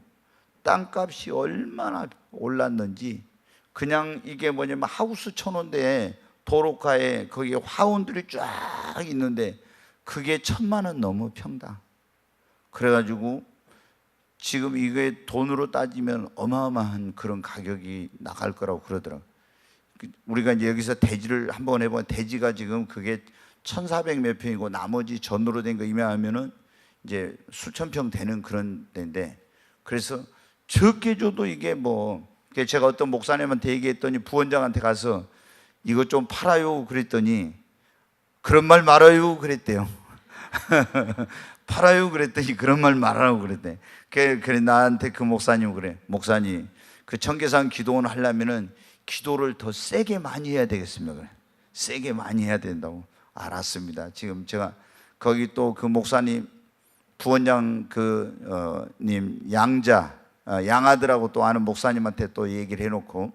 땅값이 얼마나 올랐는지, 그냥 이게 뭐냐면 하우스 쳐놓은 데에 도로가에 거기에 화원들이 쫙 있는데 그게 1,000만 원 넘어 평당. 그래가지고 지금 이게 돈으로 따지면 어마어마한 그런 가격이 나갈 거라고 그러더라고요. 우리가 이제 여기서 대지를 한번 해보면 대지가 지금 그게 1,400 몇 평이고 나머지 전으로 된 거 임야하면은 이제 수천 평 되는 그런 데인데, 그래서 적게 줘도 이게 뭐, 제가 어떤 목사님한테 얘기했더니 부원장한테 가서 이거 좀 팔아요 그랬더니 그런 말 말아요 그랬대요. 팔아요 그랬더니 그런 말 말하라고 그랬대. 그래 나한테 그 목사님 그래, 목사님 그 청계산 기도원 하려면은 기도를 더 세게 많이 해야 되겠습니다. 그래. 세게 많이 해야 된다고. 알았습니다. 지금 제가 거기 또 그 목사님 부원장 님 양아들하고 또 아는 목사님한테 또 얘기를 해놓고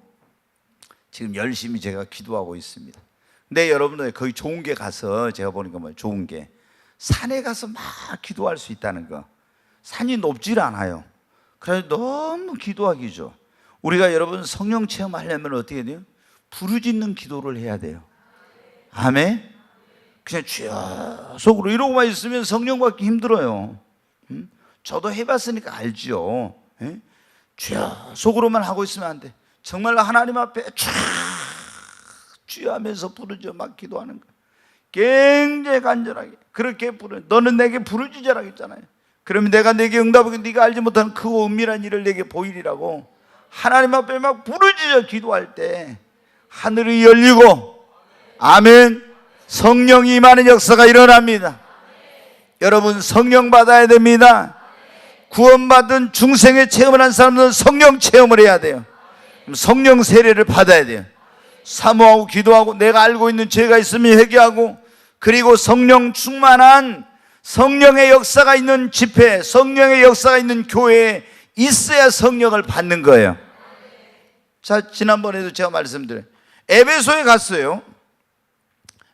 지금 열심히 제가 기도하고 있습니다. 근데 여러분들 거기 좋은 게 가서 제가 보니까 뭐 좋은 게 산에 가서 막 기도할 수 있다는 거. 산이 높질 않아요. 그래서 너무 기도하기 좋아. 우리가 여러분 성령 체험하려면 어떻게 돼요? 부르짖는 기도를 해야 돼요. 아멘. 그냥 주여 속으로 이러고만 있으면 성령 받기 힘들어요. 저도 해봤으니까 알죠. 주여 속으로만 하고 있으면 안 돼. 정말 하나님 앞에 쫙 주여 하면서 부르짖어 막 기도하는 거. 굉장히 간절하게 그렇게 부르. 너는 내게 부르짖으라 했잖아요. 그러면 내가 내게 응답하고 네가 알지 못하는 크고 은밀한 일을 내게 보이리라고. 하나님 앞에 막 부르짖어 기도할 때 하늘이 열리고, 아멘, 성령이 임하는 역사가 일어납니다. 여러분 성령 받아야 됩니다. 구원받은 중생의 체험을 한 사람들은 성령 체험을 해야 돼요. 성령 세례를 받아야 돼요. 사모하고 기도하고 내가 알고 있는 죄가 있으면 회개하고, 그리고 성령 충만한 성령의 역사가 있는 집회, 성령의 역사가 있는 교회에 있어야 성령을 받는 거예요. 자, 지난번에도 제가 말씀드려요. 에베소에 갔어요.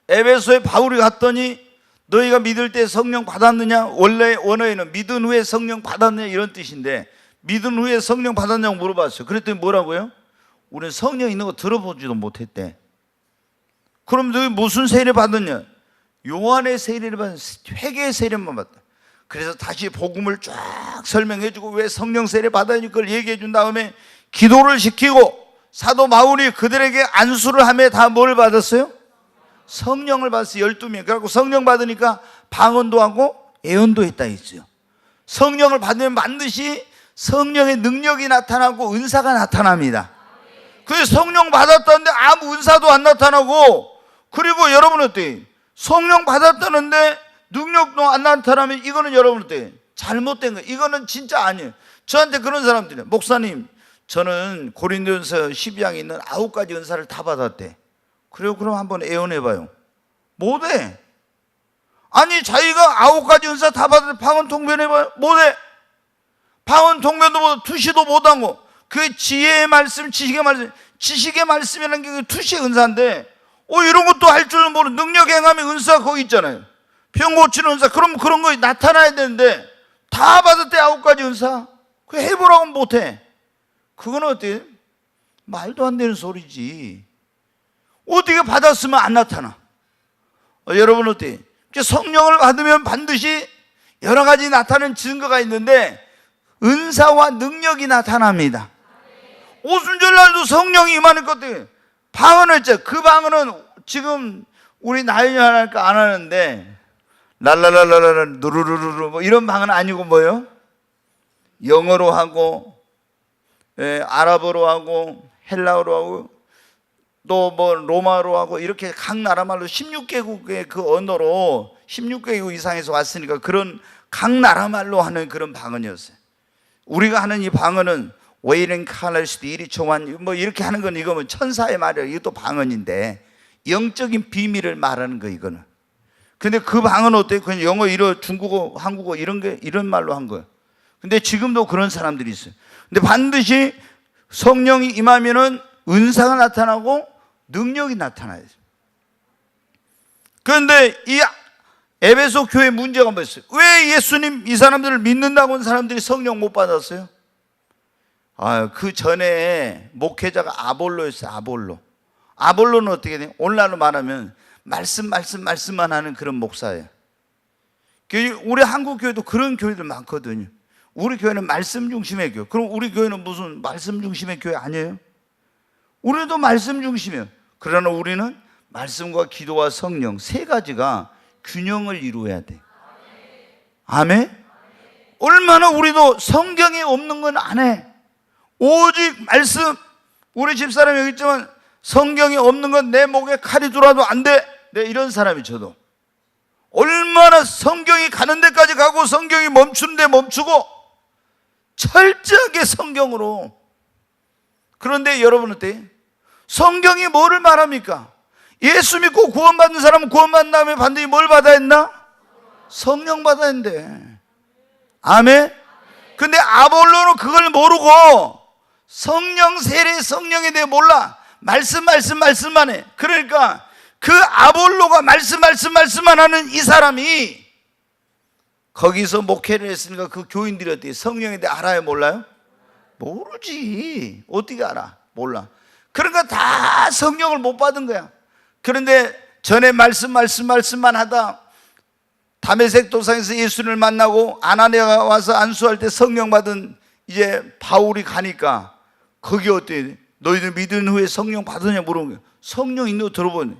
에베소에 바울이 갔더니 너희가 믿을 때 성령 받았느냐? 원래 원어에는 믿은 후에 성령 받았느냐 이런 뜻인데, 믿은 후에 성령 받았냐고 물어봤어요. 그랬더니 뭐라고요? 우리는 성령 있는 거 들어보지도 못했대. 그럼 너희 무슨 세례 받았냐? 요한의 세례를 받았어. 회개의 세례만 받았다. 그래서 다시 복음을 쫙 설명해주고 왜 성령 세례 받았냐 그걸 얘기해준 다음에 기도를 시키고, 사도 바울이 그들에게 안수를 하며 다 뭘 받았어요? 성령을 받았어요. 12명. 그래갖고 성령 받으니까 방언도 하고 예언도 했다 했어요. 성령을 받으면 반드시 성령의 능력이 나타나고 은사가 나타납니다. 그래서 성령 받았다는데 아무 은사도 안 나타나고, 그리고 여러분은 어때요? 성령 받았다는데 능력도 안 나타나면 이거는 여러분 어때요? 잘못된 거예요. 이거는 진짜 아니에요. 저한테 그런 사람들이에요. 목사님, 저는 고린도전서 12장에 있는 9가지 은사를 다 받았대. 그래요? 그럼 한번 예언해봐요. 못해. 아니 자기가 9가지 은사 다 받았는데 방언 통변해봐요. 못해. 방언 통변도 못하고 투시도 못하고. 그 지혜의 말씀, 지식의 말씀, 지식의 말씀이라는 게 투시의 은사인데, 이런 것도 할 줄은 모르는 능력 행함의 은사 거기 있잖아요. 병 고치는 은사. 그럼 그런 거 나타나야 되는데 다 받았대. 9가지 은사. 그 해보라고 하면 못해. 그건 어때요? 말도 안 되는 소리지. 어떻게 받았으면 안 나타나? 여러분 어때요? 성령을 받으면 반드시 여러 가지 나타나는 증거가 있는데 은사와 능력이 나타납니다. 오순절날도 성령이 임하는 것들 방언을 했죠. 그 방언은 지금 우리 나연이 하니까 안 하는데 랄랄랄랄랄 누르르르르 뭐 이런 방언은 아니고 뭐요? 영어로 하고 아랍어로 하고 헬라어로 하고 또 뭐 로마로 하고 이렇게 각 나라 말로 16개국의 그 언어로 16개국 이상에서 왔으니까 그런 각 나라 말로 하는 그런 방언이었어요. 우리가 하는 이 방언은 웨이렌 칼레스도 이리 초만 뭐 이렇게 하는 건 이거면 천사의 말이에요. 이것도 방언인데 영적인 비밀을 말하는 거 이거는. 근데 그 방언은 어때요? 그냥 영어, 일어, 중국어, 한국어 이런 말로 한 거예요. 근데 지금도 그런 사람들이 있어요. 근데 반드시 성령이 임하면은 은사가 나타나고 능력이 나타나야 돼요. 그런데 이 에베소 교회 문제가 뭐였어요? 왜 예수님 이 사람들을 믿는다고 한 사람들이 성령 못 받았어요? 그 전에 목회자가 아볼로였어요. 아볼로는 어떻게 돼요? 오늘날로 말하면 말씀만 하는 그런 목사예요. 우리 한국 교회도 그런 교회들 많거든요. 우리 교회는 말씀 중심의 교회. 그럼 우리 교회는 무슨 말씀 중심의 교회 아니에요? 우리도 말씀 중심이에요. 그러나 우리는 말씀과 기도와 성령 세 가지가 균형을 이루어야 돼. 아멘? 얼마나 우리도 성경에 없는 건 안 해. 오직 말씀. 우리 집사람이 여기 있지만 성경이 없는 건 내 목에 칼이 들어와도 안 돼. 네, 이런 사람이 저도. 얼마나 성경이 가는 데까지 가고 성경이 멈추는 데 멈추고 철저하게 성경으로. 그런데 여러분 어때요? 성경이 뭐를 말합니까? 예수 믿고 구원받는 사람은 구원받는 다음에 반드시 뭘 받아야 했나? 성령 받아야 한대. 아멘? 근데 아볼로는 그걸 모르고 성령 세례 성령에 대해 몰라. 말씀만 해. 그러니까 그 아볼로가 말씀만 하는 이 사람이 거기서 목회를 했으니까 그 교인들이 어떻게 성령에 대해 알아요? 몰라요? 모르지. 어떻게 알아? 몰라. 그러니까 다 성령을 못 받은 거야. 그런데 전에 말씀만 하다 다메섹 도상에서 예수를 만나고 아나니아가 와서 안수할 때 성령 받은 이제 바울이 가니까 거기 어때? 너희들 믿은 후에 성령 받으냐 물어본 거야. 성령 있는 거 들어보니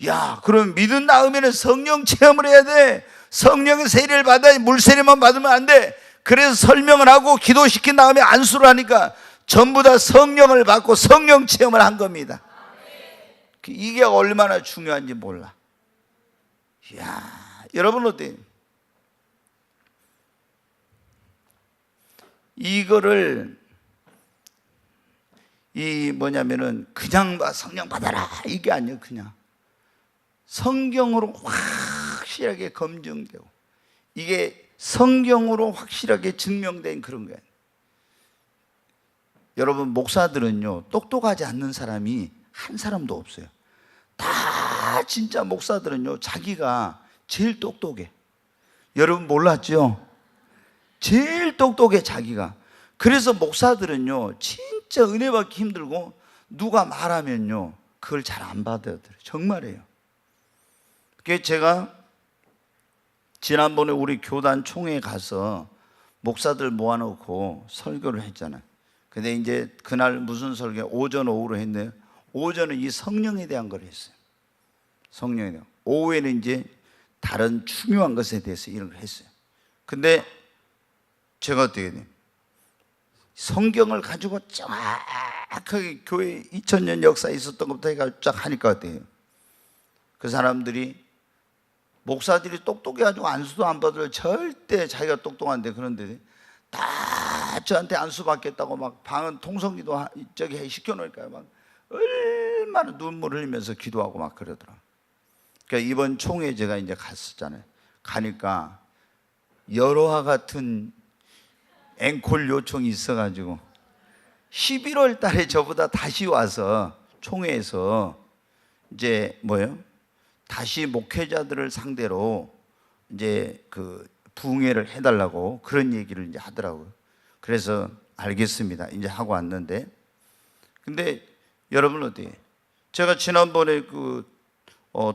야, 그럼 믿은 다음에는 성령 체험을 해야 돼. 성령의 세례를 받아야 물 세례만 받으면 안 돼. 그래서 설명을 하고 기도시킨 다음에 안수를 하니까 전부 다 성령을 받고 성령 체험을 한 겁니다. 이게 얼마나 중요한지 몰라. 이야, 여러분 어때요? 이거를 뭐냐면은 그냥 성령 받아라 이게 아니에요. 그냥 성경으로 확실하게 검증되고 이게 성경으로 확실하게 증명된 그런 거예요. 여러분 목사들은요 똑똑하지 않는 사람이 한 사람도 없어요. 다 진짜 목사들은요 자기가 제일 똑똑해. 여러분 몰랐죠? 제일 똑똑해 자기가. 그래서 목사들은요 진짜 은혜 받기 힘들고 누가 말하면요 그걸 잘 안 받아들여요. 정말이에요. 그래서 제가 지난번에 우리 교단 총회에 가서 목사들 모아놓고 설교를 했잖아요. 근데 이제 그날 무슨 설교? 오전 오후로 했네요. 오전은 이 성령에 대한 걸 했어요. 성령에 대한. 오후에는 이제 다른 중요한 것에 대해서 이런 걸 했어요. 근데 제가 어떻게 돼요? 성경을 가지고 정확하게 교회 2000년 역사에 있었던 것부터 해가지고 쫙 하니까 어때요? 그 사람들이 목사들이 똑똑해가지고 안수도 안 받아요. 절대 자기가 똑똑한데 그런데 다 저한테 안수 받겠다고 막 방은 통성기도 저기 시켜놓을까요? 막 얼마나 눈물 흘리면서 기도하고 막 그러더라. 그러니까 이번 총회 제가 이제 갔었잖아요. 가니까 여러와 같은 앵콜 요청이 있어가지고 11월 달에 저보다 다시 와서 총회에서 이제 뭐예요? 다시 목회자들을 상대로 이제 그 부흥회를 해달라고 그런 얘기를 이제 하더라고요. 그래서 알겠습니다. 이제 하고 왔는데, 근데 여러분 어때요? 제가 지난번에 그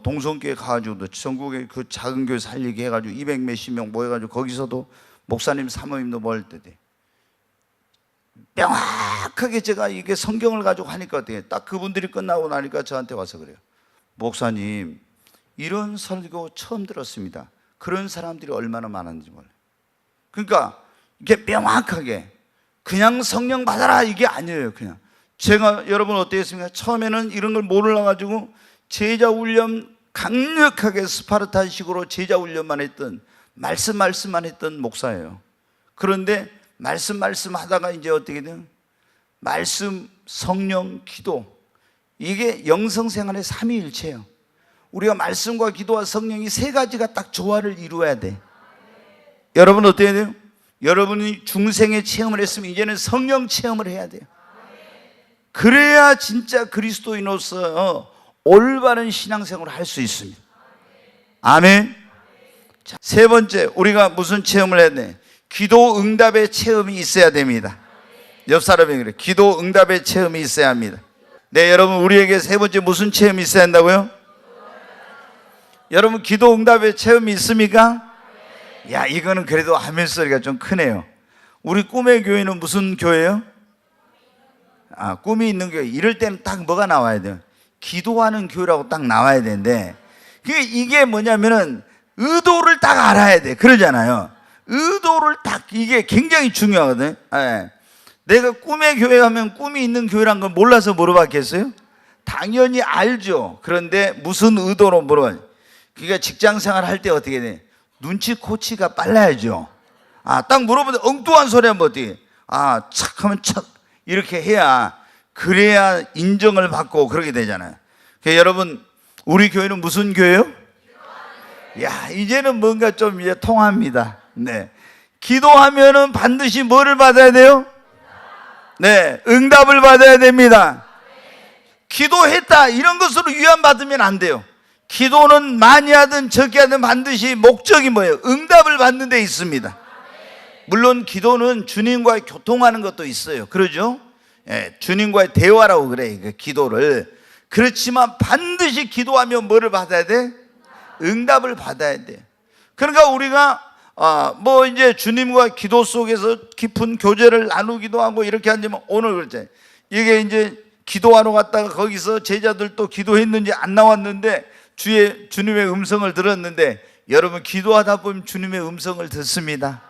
동성교회 가가지고도 전국에 그 작은 교회 살리게 해가지고 200 몇십 명 모여가지고 거기서도 목사님 사모님도 모일 때 돼. 명확하게 제가 이게 성경을 가지고 하니까 어떻게, 딱 그분들이 끝나고 나니까 저한테 와서 그래요. 목사님, 이런 설교 처음 들었습니다. 그런 사람들이 얼마나 많은지 몰라요. 그러니까 이게 명확하게 그냥 성령 받아라 이게 아니에요. 그냥 제가, 여러분 어땠습니까? 처음에는 이런 걸 몰라가지고 제자 훈련 강력하게 스파르타식으로 제자 훈련만 했던, 말씀만 했던 목사예요. 그런데 말씀 하다가 이제 어떻게 돼요? 말씀, 성령, 기도, 이게 영성생활의 삼위일체예요. 우리가 말씀과 기도와 성령이 세 가지가 딱 조화를 이루어야 돼. 여러분 어떻게 돼요? 여러분이 중생의 체험을 했으면 이제는 성령 체험을 해야 돼요. 그래야 진짜 그리스도인으로서 올바른 신앙생활을 할 수 있습니다. 아멘. 자, 세 번째, 우리가 무슨 체험을 해야 돼? 기도 응답의 체험이 있어야 됩니다. 옆 사람이 그래, 기도 응답의 체험이 있어야 합니다. 네, 여러분, 우리에게 세 번째 무슨 체험이 있어야 한다고요? 여러분, 기도 응답의 체험이 있습니까? 야, 이거는 그래도 아멘 소리가 좀 크네요. 우리 꿈의 교회는 무슨 교회예요? 꿈이 있는 교회. 이럴 때는 딱 뭐가 나와야 돼요? 기도하는 교회라고 딱 나와야 되는데, 이게 뭐냐면은 의도를 딱 알아야 돼. 그러잖아요. 의도를 딱, 이게 굉장히 중요하거든. 네. 내가 꿈의 교회 하면 꿈이 있는 교회란 걸 몰라서 물어봤겠어요? 당연히 알죠. 그런데 무슨 의도로 물어봐요? 그러니까 직장 생활 할 때 어떻게 돼? 눈치코치가 빨라야죠. 딱 물어보는데 엉뚱한 소리 하면 어떻게? 척 하면 척 이렇게 해야, 그래야 인정을 받고 그러게 되잖아요. 그러니까 여러분, 우리 교회는 무슨 교회요? 야, 이제는 뭔가 좀 이제 통합니다. 네. 기도하면은 반드시 뭐를 받아야 돼요? 네, 응답을 받아야 됩니다. 기도했다 이런 것으로 위안받으면 안 돼요. 기도는 많이 하든 적게 하든 반드시 목적이 뭐예요? 응답을 받는 데 있습니다. 물론 기도는 주님과 교통하는 것도 있어요. 그러죠? 예, 주님과의 대화라고 그래, 그 기도를. 그렇지만 반드시 기도하면 뭐를 받아야 돼? 응답을 받아야 돼. 그러니까 우리가 뭐 이제 주님과 기도 속에서 깊은 교제를 나누기도 하고 이렇게 하지만, 오늘 그렇잖아요. 이게 이제 기도하러 갔다가 거기서 제자들 또 기도했는지 안 나왔는데 주님의 음성을 들었는데, 여러분 기도하다 보면 주님의 음성을 듣습니다.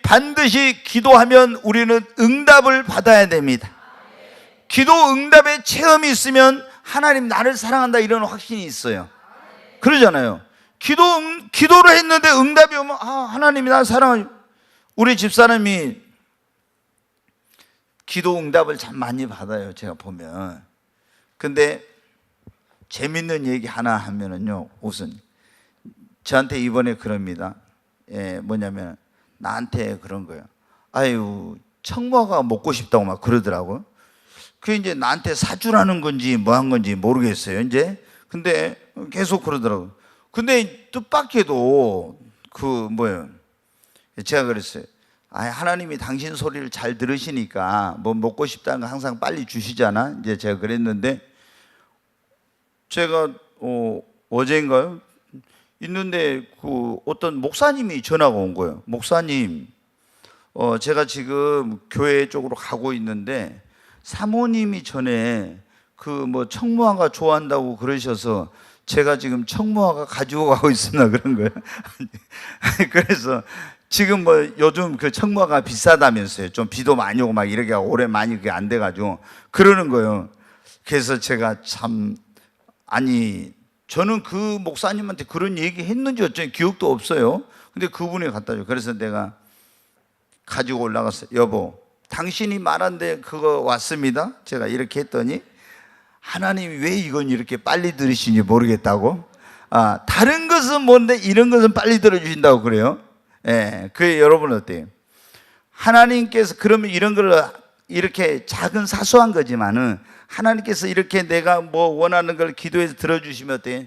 반드시 기도하면 우리는 응답을 받아야 됩니다. 기도 응답의 체험이 있으면 하나님 나를 사랑한다 이런 확신이 있어요. 그러잖아요. 기도를 했는데 응답이 오면 하나님이 나를 사랑하죠. 우리 집사람이 기도 응답을 참 많이 받아요, 제가 보면. 근데 재밌는 얘기 하나 하면은요, 우선 저한테 이번에 그럽니다. 뭐냐면 나한테 그런 거예요. 아유, 청모가 먹고 싶다고 막 그러더라고요. 그게 이제 나한테 사주라는 건지 뭐 한 건지 모르겠어요, 이제. 근데 계속 그러더라고요. 근데 뜻밖에도 제가 그랬어요. 하나님이 당신 소리를 잘 들으시니까 뭐 먹고 싶다는 거 항상 빨리 주시잖아. 이제 제가 그랬는데, 제가 어제인가요? 있는데 어떤 목사님이 전화가 온 거예요. 목사님, 제가 지금 교회 쪽으로 가고 있는데 사모님이 전에 청무화가 좋아한다고 그러셔서 제가 지금 청무화가 가지고 가고 있습니다. 그런 거예요. 그래서 지금 요즘 청무화가 비싸다면서요. 좀 비도 많이 오고 막 이렇게 오래 많이 그게 안 돼가지고 그러는 거예요. 그래서 제가 저는 그 목사님한테 그런 얘기 했는지 어쩐지 기억도 없어요. 근데 그분이 갖다 줘. 그래서 내가 가지고 올라갔어요. 여보, 당신이 말한데 그거 왔습니다. 제가 이렇게 했더니 하나님이 왜 이건 이렇게 빨리 들으시는지 모르겠다고. 다른 것은 뭔데 이런 것은 빨리 들어주신다고 그래요. 그게 여러분 어때요? 하나님께서 그러면 이런 걸 이렇게 작은 사소한 거지만은 하나님께서 이렇게 내가 뭐 원하는 걸 기도해서 들어주시면 어때요?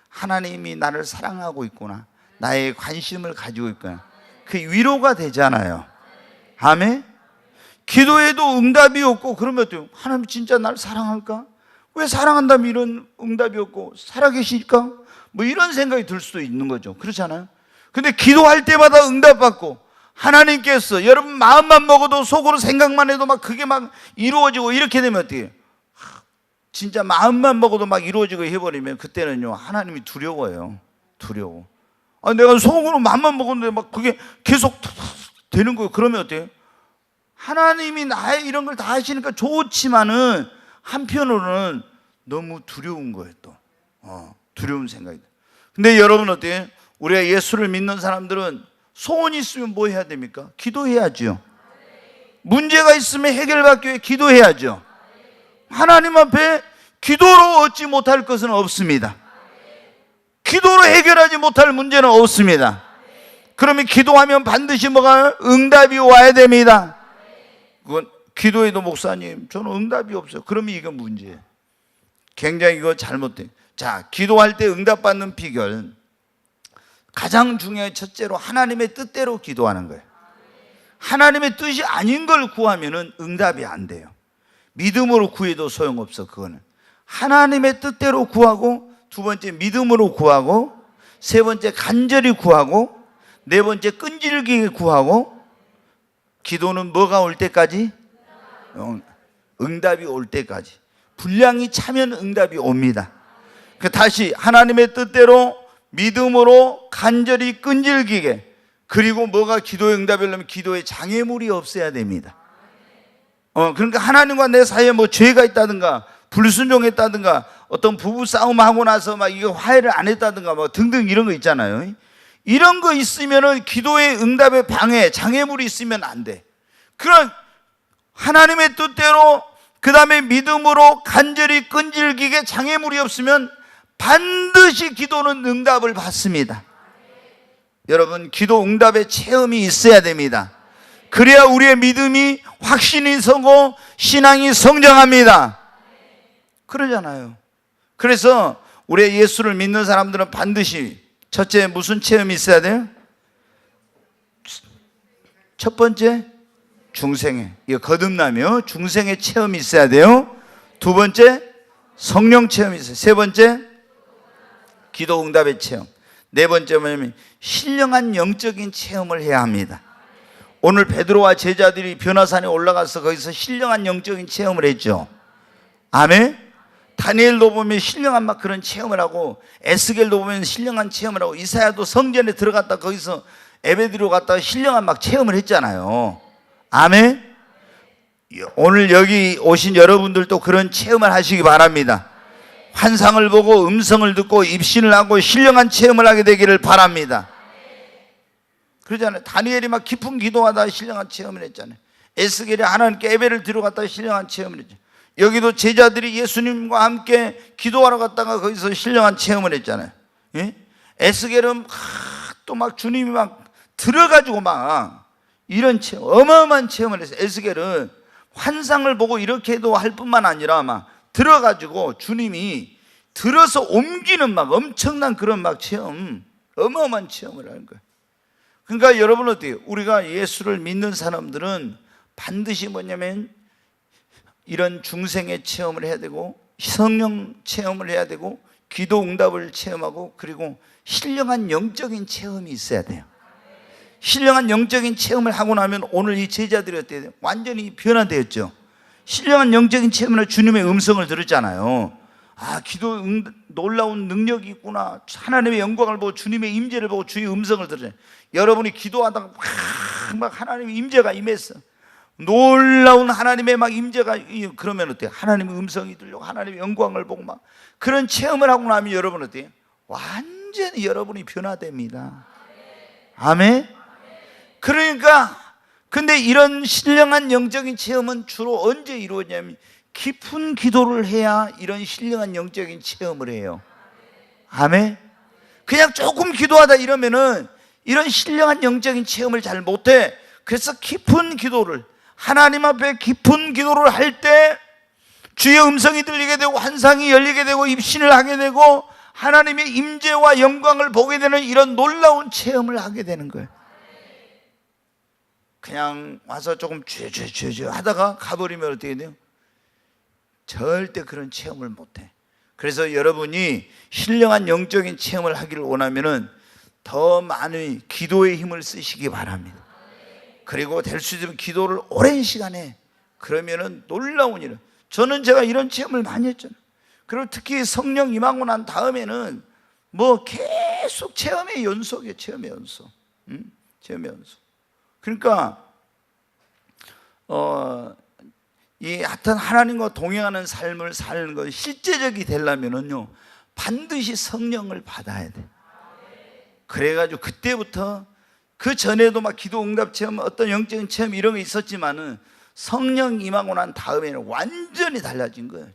하나님이 나를 사랑하고 있구나, 나의 관심을 가지고 있구나, 그 위로가 되잖아요. 아멘? 기도해도 응답이 없고 그러면 어때요? 하나님 진짜 나를 사랑할까? 왜 사랑한다면 이런 응답이 없고 살아계실까? 뭐 이런 생각이 들 수도 있는 거죠. 그렇잖아요. 근데 기도할 때마다 응답받고 하나님께서 여러분 마음만 먹어도 속으로 생각만 해도 막 그게 막 이루어지고 이렇게 되면 어떻게 해요? 진짜 마음만 먹어도 막 이루어지고 해버리면 그때는요 하나님이 두려워요. 두려워. 내가 속으로 마음만 먹었는데 막 그게 계속 되는 거예요. 그러면 어때요? 하나님이 나의 이런 걸 다 하시니까 좋지만은 한편으로는 너무 두려운 거예요. 또 두려운 생각이. 근데 여러분 어때요? 우리가 예수를 믿는 사람들은 소원이 있으면 뭐 해야 됩니까? 기도해야죠. 문제가 있으면 해결받기 위해 기도해야죠. 하나님 앞에 기도로 얻지 못할 것은 없습니다. 기도로 해결하지 못할 문제는 없습니다. 그러면 기도하면 반드시 뭐가 응답이 와야 됩니다. 그건 기도해도 목사님 저는 응답이 없어요. 그러면 이건 문제예요. 굉장히 이거 잘못돼요. 자, 기도할 때 응답받는 비결 가장 중요한 첫째로 하나님의 뜻대로 기도하는 거예요. 하나님의 뜻이 아닌 걸 구하면 응답이 안 돼요. 믿음으로 구해도 소용없어. 그거는 하나님의 뜻대로 구하고, 두 번째 믿음으로 구하고, 세 번째 간절히 구하고, 네 번째 끈질기게 구하고, 기도는 뭐가 올 때까지? 응답이 올 때까지. 분량이 차면 응답이 옵니다. 다시 하나님의 뜻대로 믿음으로 간절히 끈질기게, 그리고 뭐가 기도의 응답이 오려면 기도에 장애물이 없어야 됩니다. 그러니까 하나님과 내 사이에 뭐 죄가 있다든가 불순종했다든가 어떤 부부 싸움하고 나서 막 이거 화해를 안 했다든가 뭐 등등 이런 거 있잖아요. 이런 거 있으면은 기도의 응답의 방해, 장애물이 있으면 안 돼. 그런 하나님의 뜻대로 그 다음에 믿음으로 간절히 끈질기게 장애물이 없으면 반드시 기도는 응답을 받습니다. 여러분 기도 응답의 체험이 있어야 됩니다. 그래야 우리의 믿음이 확신이 서고 신앙이 성장합니다. 그러잖아요. 그래서 우리 예수를 믿는 사람들은 반드시 첫째 무슨 체험이 있어야 돼요? 첫 번째 중생의, 이거 거듭나며 중생의 체험이 있어야 돼요. 두 번째 성령 체험이 있어요. 세 번째 기도 응답의 체험. 네 번째 뭐냐면 신령한 영적인 체험을 해야 합니다. 오늘 베드로와 제자들이 변화산에 올라가서 거기서 신령한 영적인 체험을 했죠. 아멘. 다니엘도 보면 신령한 막 그런 체험을 하고, 에스겔도 보면 신령한 체험을 하고, 이사야도 성전에 들어갔다 거기서 에베드로 갔다가 신령한 막 체험을 했잖아요. 아멘. 오늘 여기 오신 여러분들도 그런 체험을 하시기 바랍니다. 환상을 보고 음성을 듣고 입신을 하고 신령한 체험을 하게 되기를 바랍니다. 그러잖아요. 다니엘이 막 깊은 기도하다가 신령한 체험을 했잖아요. 에스겔이 하나님께 예배를 드려갔다가 신령한 체험을 했죠. 여기도 제자들이 예수님과 함께 기도하러 갔다가 거기서 신령한 체험을 했잖아요. 예? 에스겔은 또 막 주님이 막 들어가지고 막 이런 체험, 어마어마한 체험을 했어요. 에스겔은 환상을 보고 이렇게도 할 뿐만 아니라 막 들어가지고 주님이 들어서 옮기는 막 엄청난 그런 막 체험, 어마어마한 체험을 하는 거예요. 그러니까 여러분 어때요? 우리가 예수를 믿는 사람들은 반드시 뭐냐면 이런 중생의 체험을 해야 되고, 성령 체험을 해야 되고, 기도 응답을 체험하고, 그리고 신령한 영적인 체험이 있어야 돼요. 신령한 영적인 체험을 하고 나면 오늘 이 제자들이 어때요? 완전히 변화되었죠. 신령한 영적인 체험으로 주님의 음성을 들었잖아요. 기도 놀라운 능력이 있구나. 하나님의 영광을 보고 주님의 임재를 보고 주의 음성을 들었잖아요. 여러분이 기도하다가 막 하나님의 임재가 임했어. 놀라운 하나님의 막 임재가, 그러면 어때요? 하나님의 음성이 들리고 하나님의 영광을 보고 막 그런 체험을 하고 나면 여러분 어때요? 완전히 여러분이 변화됩니다. 아멘. 그러니까 근데 이런 신령한 영적인 체험은 주로 언제 이루어지냐면 깊은 기도를 해야 이런 신령한 영적인 체험을 해요. 아멘. 그냥 조금 기도하다 이러면은 이런 신령한 영적인 체험을 잘 못해. 그래서 깊은 기도를, 하나님 앞에 깊은 기도를 할 때 주의 음성이 들리게 되고 환상이 열리게 되고 입신을 하게 되고 하나님의 임재와 영광을 보게 되는 이런 놀라운 체험을 하게 되는 거예요. 그냥 와서 조금 죄 하다가 가버리면 어떻게 돼요? 절대 그런 체험을 못해. 그래서 여러분이 신령한 영적인 체험을 하기를 원하면은 더 많은 기도의 힘을 쓰시기 바랍니다. 그리고 될 수 있으면 기도를 오랜 시간에, 그러면은 놀라운 일은, 저는 제가 이런 체험을 많이 했잖아요. 그리고 특히 성령 임하고 난 다음에는 뭐 계속 체험의 연속이에요. 체험의 연속. 체험의 연속. 그러니까 이 하여튼 하나님과 동행하는 삶을 사는 것, 실제적이 되려면은요, 반드시 성령을 받아야 돼. 그래가지고 그때부터, 그 전에도 막 기도 응답 체험, 어떤 영적인 체험 이런 게 있었지만은 성령 임하고 난 다음에는 완전히 달라진 거예요.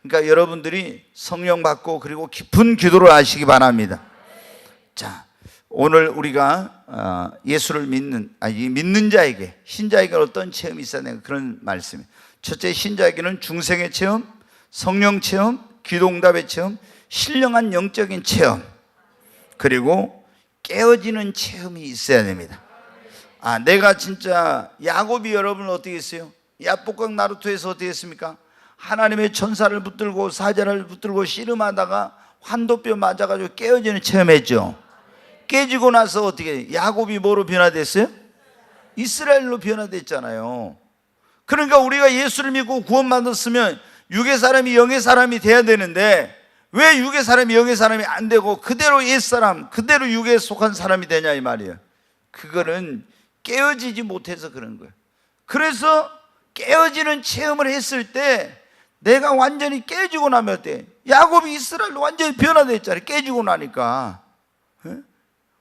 그러니까 여러분들이 성령 받고 그리고 깊은 기도를 하시기 바랍니다. 자, 오늘 우리가 예수를 믿는 자에게, 신자에게 어떤 체험이 있어야 되는 그런 말씀이에요. 첫째, 신자에게는 중생의 체험, 성령 체험, 기도응답의 체험, 신령한 영적인 체험, 그리고 깨어지는 체험이 있어야 됩니다. 내가 진짜, 야곱이 여러분 어떻게 했어요? 야복강 나루토에서 어떻게 했습니까? 하나님의 천사를 붙들고 사자를 붙들고 씨름하다가 환도뼈 맞아가지고 깨어지는 체험했죠. 깨지고 나서 어떻게, 야곱이 뭐로 변화됐어요? 이스라엘로 변화됐잖아요. 그러니까 우리가 예수를 믿고 구원받았으면 육의 사람이 영의 사람이 돼야 되는데, 왜 육의 사람이 영의 사람이 안 되고 그대로 옛사람, 그대로 육에 속한 사람이 되냐 이 말이에요. 그거는 깨어지지 못해서 그런 거예요. 그래서 깨어지는 체험을 했을 때 내가 완전히 깨지고 나면 어때? 야곱이 이스라엘로 완전히 변화됐잖아요. 깨지고 나니까.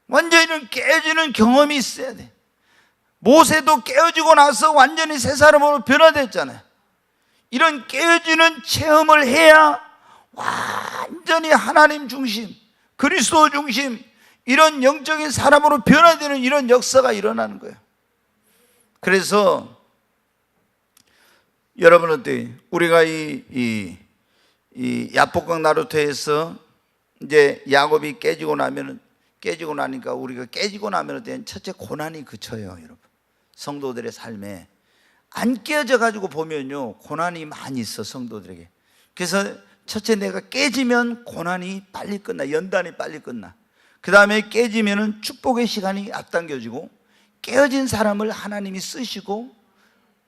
완전히 깨지는 경험이 있어야 돼. 모세도 깨어지고 나서 완전히 새 사람으로 변화됐잖아요. 이런 깨어지는 체험을 해야 완전히 하나님 중심, 그리스도 중심, 이런 영적인 사람으로 변화되는 이런 역사가 일어나는 거예요. 그래서 여러분 어때요? 우리가 이 야복강 나루토에서 이제 야곱이 깨지고 나니까 우리가 깨지고 나면 첫째 고난이 그쳐요. 여러분, 성도들의 삶에 안 깨어져 가지고 보면요, 고난이 많이 있어, 성도들에게. 그래서 첫째, 내가 깨지면 고난이 빨리 끝나, 연단이 빨리 끝나. 그 다음에 깨지면은 축복의 시간이 앞당겨지고, 깨어진 사람을 하나님이 쓰시고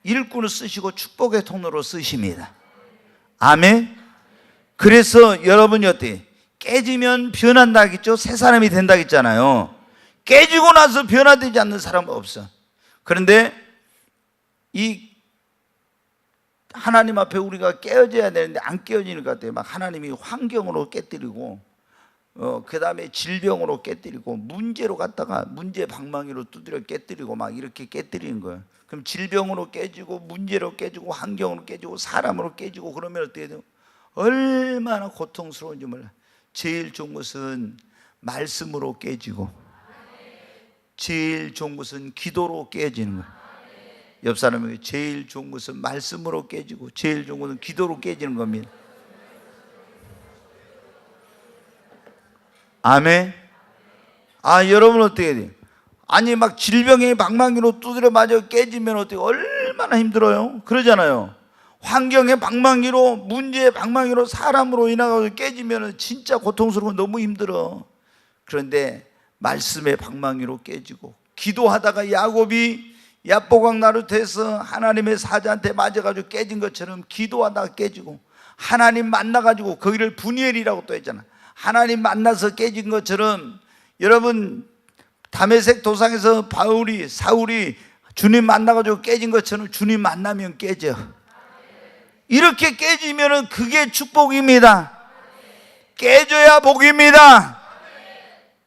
일꾼을 쓰시고 축복의 통로로 쓰십니다. 아멘. 그래서 여러분이 어때요? 깨지면 변한다겠죠? 새 사람이 된다겠잖아요. 깨지고 나서 변화되지 않는 사람은 없어. 그런데 이 하나님 앞에 우리가 깨어져야 되는데 안 깨어지는 것 같아요. 막 하나님이 환경으로 깨뜨리고, 그 다음에 질병으로 깨뜨리고, 문제로 갔다가 문제 방망이로 두드려 깨뜨리고 막 이렇게 깨뜨리는 거예요. 그럼 질병으로 깨지고, 문제로 깨지고, 환경으로 깨지고, 사람으로 깨지고, 그러면 어떻게 돼요? 얼마나 고통스러운지 몰라. 제일 좋은 것은 말씀으로 깨지고, 제일 좋은 것은 기도로 깨지는 거예요. 옆 사람에게 제일 좋은 것은 말씀으로 깨지고, 제일 좋은 것은 기도로 깨지는 겁니다. 아멘. 여러분 어떻게 돼요? 아니 막 질병의 방망이로 두드려 맞아 깨지면 어떻게, 얼마나 힘들어요? 그러잖아요. 환경의 방망이로, 문제의 방망이로, 사람으로 인하여 깨지면 진짜 고통스러워, 너무 힘들어. 그런데 말씀의 방망이로 깨지고, 기도하다가 야곱이 야복강 나루토에서 하나님의 사자한테 맞아가지고 깨진 것처럼 기도하다가 깨지고, 하나님 만나가지고, 거기를 분이엘이라고 또 했잖아. 하나님 만나서 깨진 것처럼, 여러분 다메섹 도상에서 사울이 주님 만나가지고 깨진 것처럼 주님 만나면 깨져. 이렇게 깨지면 그게 축복입니다. 깨져야 복입니다.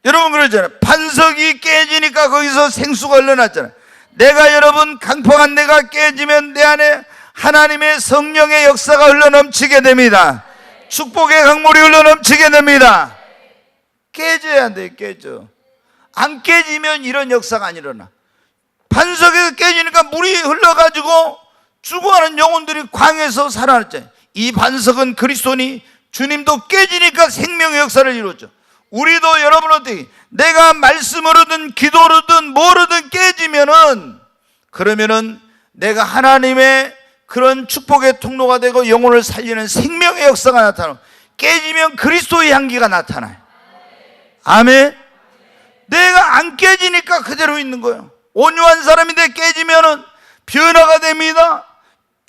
여러분 그러잖아요. 반석이 깨지니까 거기서 생수가 흘러났잖아요. 내가, 여러분, 강팍한 내가 깨지면 내 안에 하나님의 성령의 역사가 흘러넘치게 됩니다. 축복의 강물이 흘러넘치게 됩니다. 깨져야 돼. 깨져. 안 깨지면 이런 역사가 안 일어나. 반석에서 깨지니까 물이 흘러가지고 죽어가는 영혼들이 광에서 살아났잖아요. 이 반석은 그리스도니, 주님도 깨지니까 생명의 역사를 이루었죠. 우리도 여러분 어떻게, 내가 말씀으로든 기도로든 뭐로든 깨지면은, 그러면은 내가 하나님의 그런 축복의 통로가 되고 영혼을 살리는 생명의 역사가 나타나고, 깨지면 그리스도의 향기가 나타나요. 아멘. 내가 안 깨지니까 그대로 있는 거예요. 온유한 사람인데 깨지면은 변화가 됩니다.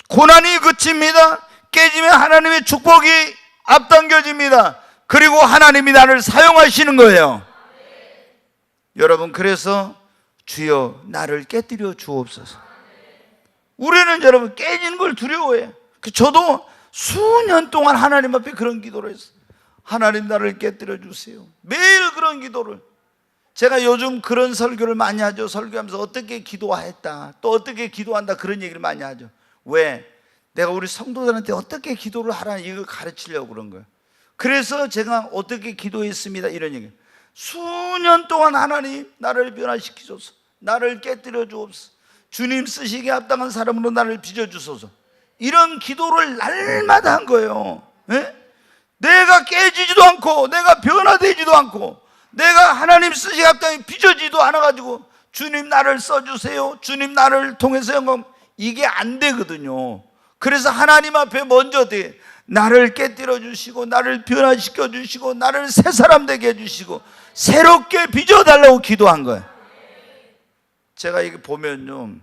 고난이 그칩니다. 깨지면 하나님의 축복이 앞당겨집니다. 그리고 하나님이 나를 사용하시는 거예요. 여러분, 그래서 주여 나를 깨뜨려 주옵소서. 우리는 여러분 깨지는 걸 두려워해요. 저도 수년 동안 하나님 앞에 그런 기도를 했어요. 하나님 나를 깨뜨려 주세요. 매일 그런 기도를. 제가 요즘 그런 설교를 많이 하죠. 설교하면서 어떻게 기도했다, 또 어떻게 기도한다, 그런 얘기를 많이 하죠. 왜? 내가 우리 성도들한테 어떻게 기도를 하라는 이걸 가르치려고 그런 거예요. 그래서 제가 어떻게 기도했습니다 이런 얘기. 수년 동안 하나님 나를 변화시키소서, 나를 깨뜨려 주옵소서, 주님 쓰시기에 합당한 사람으로 나를 빚어주소서, 이런 기도를 날마다 한 거예요. 네? 내가 깨지지도 않고 내가 변화되지도 않고 내가 하나님 쓰시기에 합당히 빚어지도 않아가지고 주님 나를 써주세요, 주님 나를 통해서 영광, 이게 안 되거든요. 그래서 하나님 앞에 먼저 나를 깨뜨려 주시고 나를 변화시켜 주시고 나를 새 사람 되게 해주시고 새롭게 빚어달라고 기도한 거예요. 제가 이게 보면요,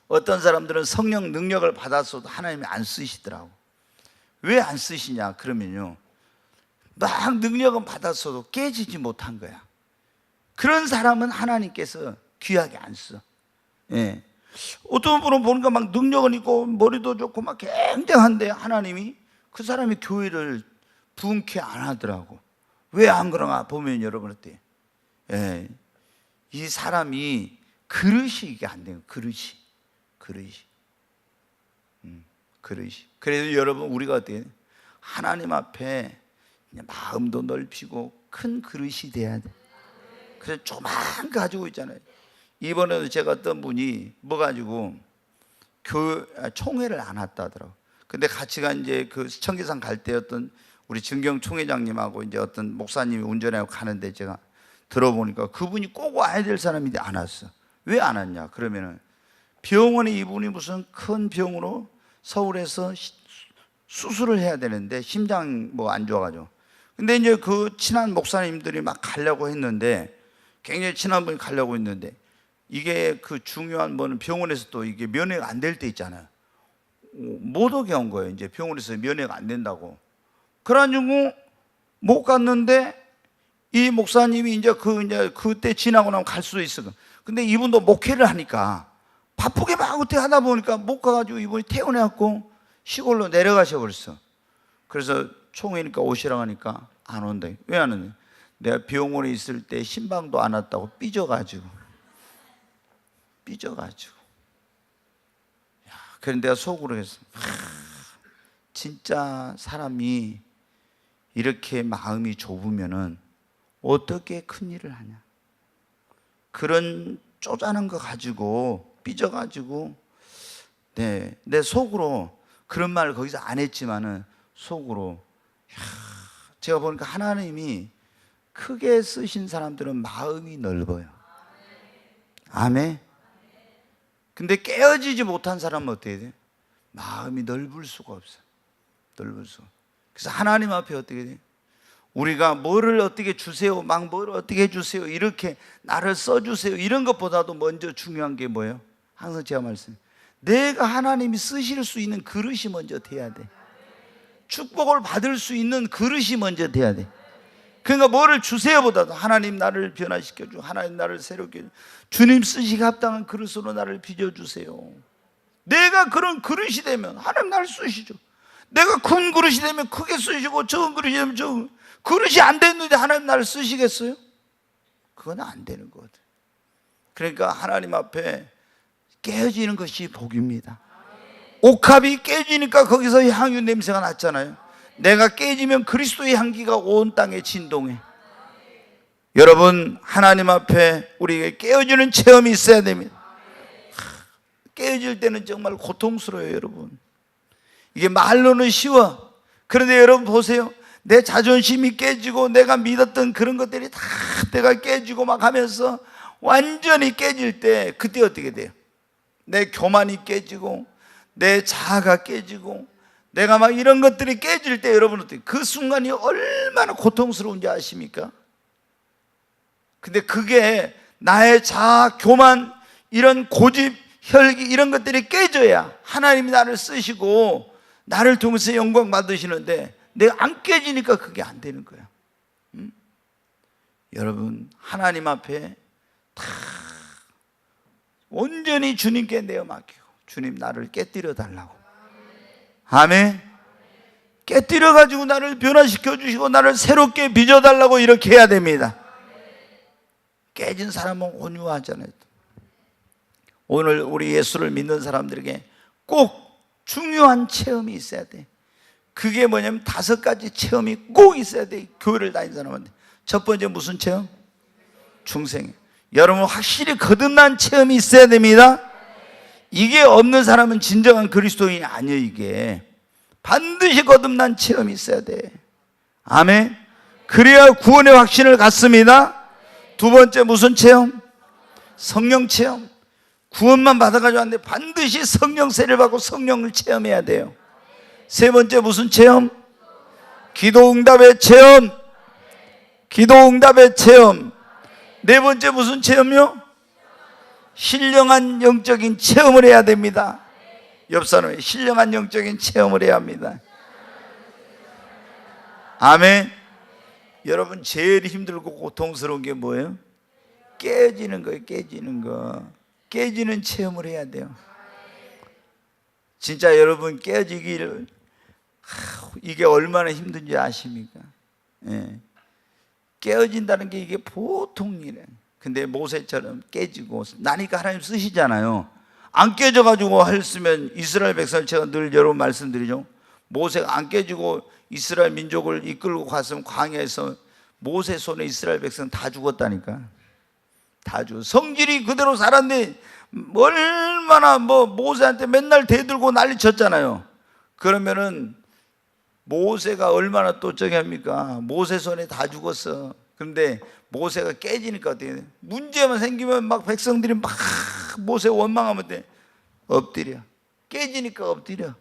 어떤 사람들은 성령 능력을 받았어도 하나님이 안 쓰시더라고. 왜 안 쓰시냐 그러면요, 막 능력은 받았어도 깨지지 못한 거야. 그런 사람은 하나님께서 귀하게 안 써. 예. 어떤 분은 보니까 막 능력은 있고 머리도 좋고 막 굉장한데 하나님이 그 사람이 교회를 부흥케 안 하더라고. 왜 안 그런가 보면 여러분 어때요? 예. 이 사람이 그릇이 이게 안 돼요. 그릇이. 그래서 여러분 우리가 어때요? 하나님 앞에 마음도 넓히고 큰 그릇이 돼야 돼. 그래서 조만 가지고 있잖아요. 이번에도 제가 어떤 분이 뭐 가지고 총회를 안 왔다 하더라고. 근데 같이 간 이제 그 청계산 갈 때 어떤 우리 증경 총회장님하고 이제 어떤 목사님이 운전하고 가는데 제가 들어보니까 그분이 꼭 와야 될 사람인데 안 왔어. 왜 안 왔냐 그러면은 병원에 이분이 무슨 큰 병으로 서울에서 수술을 해야 되는데 심장 뭐 안 좋아가지고. 근데 이제 그 친한 목사님들이 막 가려고 했는데, 굉장히 친한 분이 가려고 했는데, 이게 그 중요한 뭐는 병원에서 또 이게 면회가 안 될 때 있잖아요. 못 오게 한 거예요. 이제 병원에서 면회가 안 된다고. 그래가지고 못 갔는데 이 목사님이 이제 그때 지나고 나면 갈 수도 있어. 근데 이분도 목회를 하니까 바쁘게 막 어떻게 하다 보니까 못 가가지고 이분이 퇴원해갖고 시골로 내려가셔 버렸어. 그래서 총회니까 오시라고 하니까 안 온다. 왜 안 오냐? 내가 병원에 있을 때 신방도 안 왔다고 삐져가지고. 그런데 내가 속으로 했어. 진짜 사람이 이렇게 마음이 좁으면은 어떻게 큰 일을 하냐. 그런 쪼잔한 거 가지고 삐져가지고 내 속으로 그런 말을 거기서 안 했지만은 속으로 제가 보니까 하나님이 크게 쓰신 사람들은 마음이 넓어요. 아멘. 근데 깨어지지 못한 사람은 어떻게 돼? 마음이 넓을 수가 없어요. 그래서 하나님 앞에 어떻게 돼? 우리가 뭐를 어떻게 주세요, 막 뭐를 어떻게 해주세요, 이렇게 나를 써주세요, 이런 것보다도 먼저 중요한 게 뭐예요? 항상 제가 말씀해요. 내가 하나님이 쓰실 수 있는 그릇이 먼저 돼야 돼. 축복을 받을 수 있는 그릇이 먼저 돼야 돼. 그러니까 뭐를 주세요보다도 하나님 나를 변화시켜줘, 하나님 나를 새롭게 해줘, 주님 쓰시기 합당한 그릇으로 나를 빚어주세요. 내가 그런 그릇이 되면 하나님 나를 쓰시죠. 내가 큰 그릇이 되면 크게 쓰시고 적은 그릇이 되면 적은, 그릇이 안 됐는데 하나님 나를 쓰시겠어요? 그건 안 되는 거거든. 그러니까 하나님 앞에 깨어지는 것이 복입니다. 옥합이 깨지니까 거기서 향유 냄새가 났잖아요. 내가 깨지면 그리스도의 향기가 온 땅에 진동해. 여러분, 하나님 앞에 우리에게 깨어지는 체험이 있어야 됩니다. 깨어질 때는 정말 고통스러워요, 여러분. 이게 말로는 쉬워. 그런데 여러분 보세요. 내 자존심이 깨지고 내가 믿었던 그런 것들이 다 내가 깨지고 막 하면서 완전히 깨질 때, 그때 어떻게 돼요? 내 교만이 깨지고 내 자아가 깨지고 내가 막 이런 것들이 깨질 때 여러분 어떻게, 그 순간이 얼마나 고통스러운지 아십니까? 근데 그게 나의 자아, 교만, 이런 고집, 혈기 이런 것들이 깨져야 하나님이 나를 쓰시고 나를 통해서 영광 받으시는데 내가 안 깨지니까 그게 안 되는 거야. 여러분, 하나님 앞에 다 온전히 주님께 내어 맡기고 주님 나를 깨뜨려 달라고. 아멘. 깨뜨려 가지고 나를 변화시켜 주시고 나를 새롭게 빚어 달라고 이렇게 해야 됩니다. 깨진 사람은 온유하잖아요. 오늘 우리 예수를 믿는 사람들에게 꼭 중요한 체험이 있어야 돼. 그게 뭐냐면 5가지 체험이 꼭 있어야 돼. 교회를 다니는 사람한테. 첫 번째 무슨 체험? 중생. 여러분 확실히 거듭난 체험이 있어야 됩니다. 이게 없는 사람은 진정한 그리스도인이 아니에요. 이게 반드시 거듭난 체험이 있어야 돼. 아멘. 그래야 구원의 확신을 갖습니다. 두 번째 무슨 체험? 성령 체험. 구원만 받아가지고 안 돼. 반드시 성령 세례를 받고 성령을 체험해야 돼요. 세 번째 무슨 체험? 기도응답의 체험. 기도응답의 체험. 네 번째 무슨 체험이요? 신령한 영적인 체험을 해야 됩니다. 옆 사람이 신령한 영적인 체험을 해야 합니다. 아멘. 여러분 제일 힘들고 고통스러운 게 뭐예요? 깨지는 거예요. 깨지는 거. 깨지는 체험을 해야 돼요. 진짜 여러분 깨지기를 이게 얼마나 힘든지 아십니까? 예. 깨어진다는 게 이게 보통 일이에요. 근데 모세처럼 깨지고 나니까 하나님 쓰시잖아요. 안 깨져가지고 했으면 이스라엘 백성을 제가 늘 여러분 말씀드리죠. 모세가 안 깨지고 이스라엘 민족을 이끌고 갔으면 광야에서 모세 손에 이스라엘 백성 다 죽었다니까. 다 죽어. 성질이 그대로 살았는데 얼마나 모세한테 맨날 대들고 난리 쳤잖아요. 그러면은 모세가 얼마나 또 저기 합니까? 모세 손에 다 죽었어. 그런데 모세가 깨지니까 어떻게 돼? 문제만 생기면 막 백성들이 막 모세 원망하면 돼. 엎드려. 깨지니까 엎드려.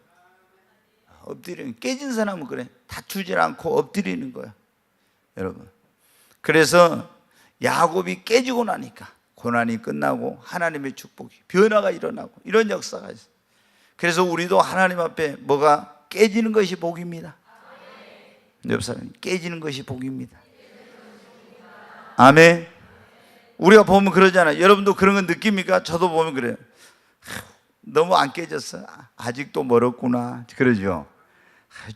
엎드려. 깨진 사람은 그래. 다투질 않고 엎드리는 거야. 여러분. 그래서 야곱이 깨지고 나니까 고난이 끝나고 하나님의 축복이 변화가 일어나고 이런 역사가 있어요. 그래서 우리도 하나님 앞에 뭐가 깨지는 것이 복입니다. 옆 사람이 깨지는 것이 복입니다. 아멘. 우리가 보면 그러잖아요. 여러분도 그런 거 느낍니까? 저도 보면 그래요. 너무 안 깨졌어. 아직도 멀었구나. 그러죠.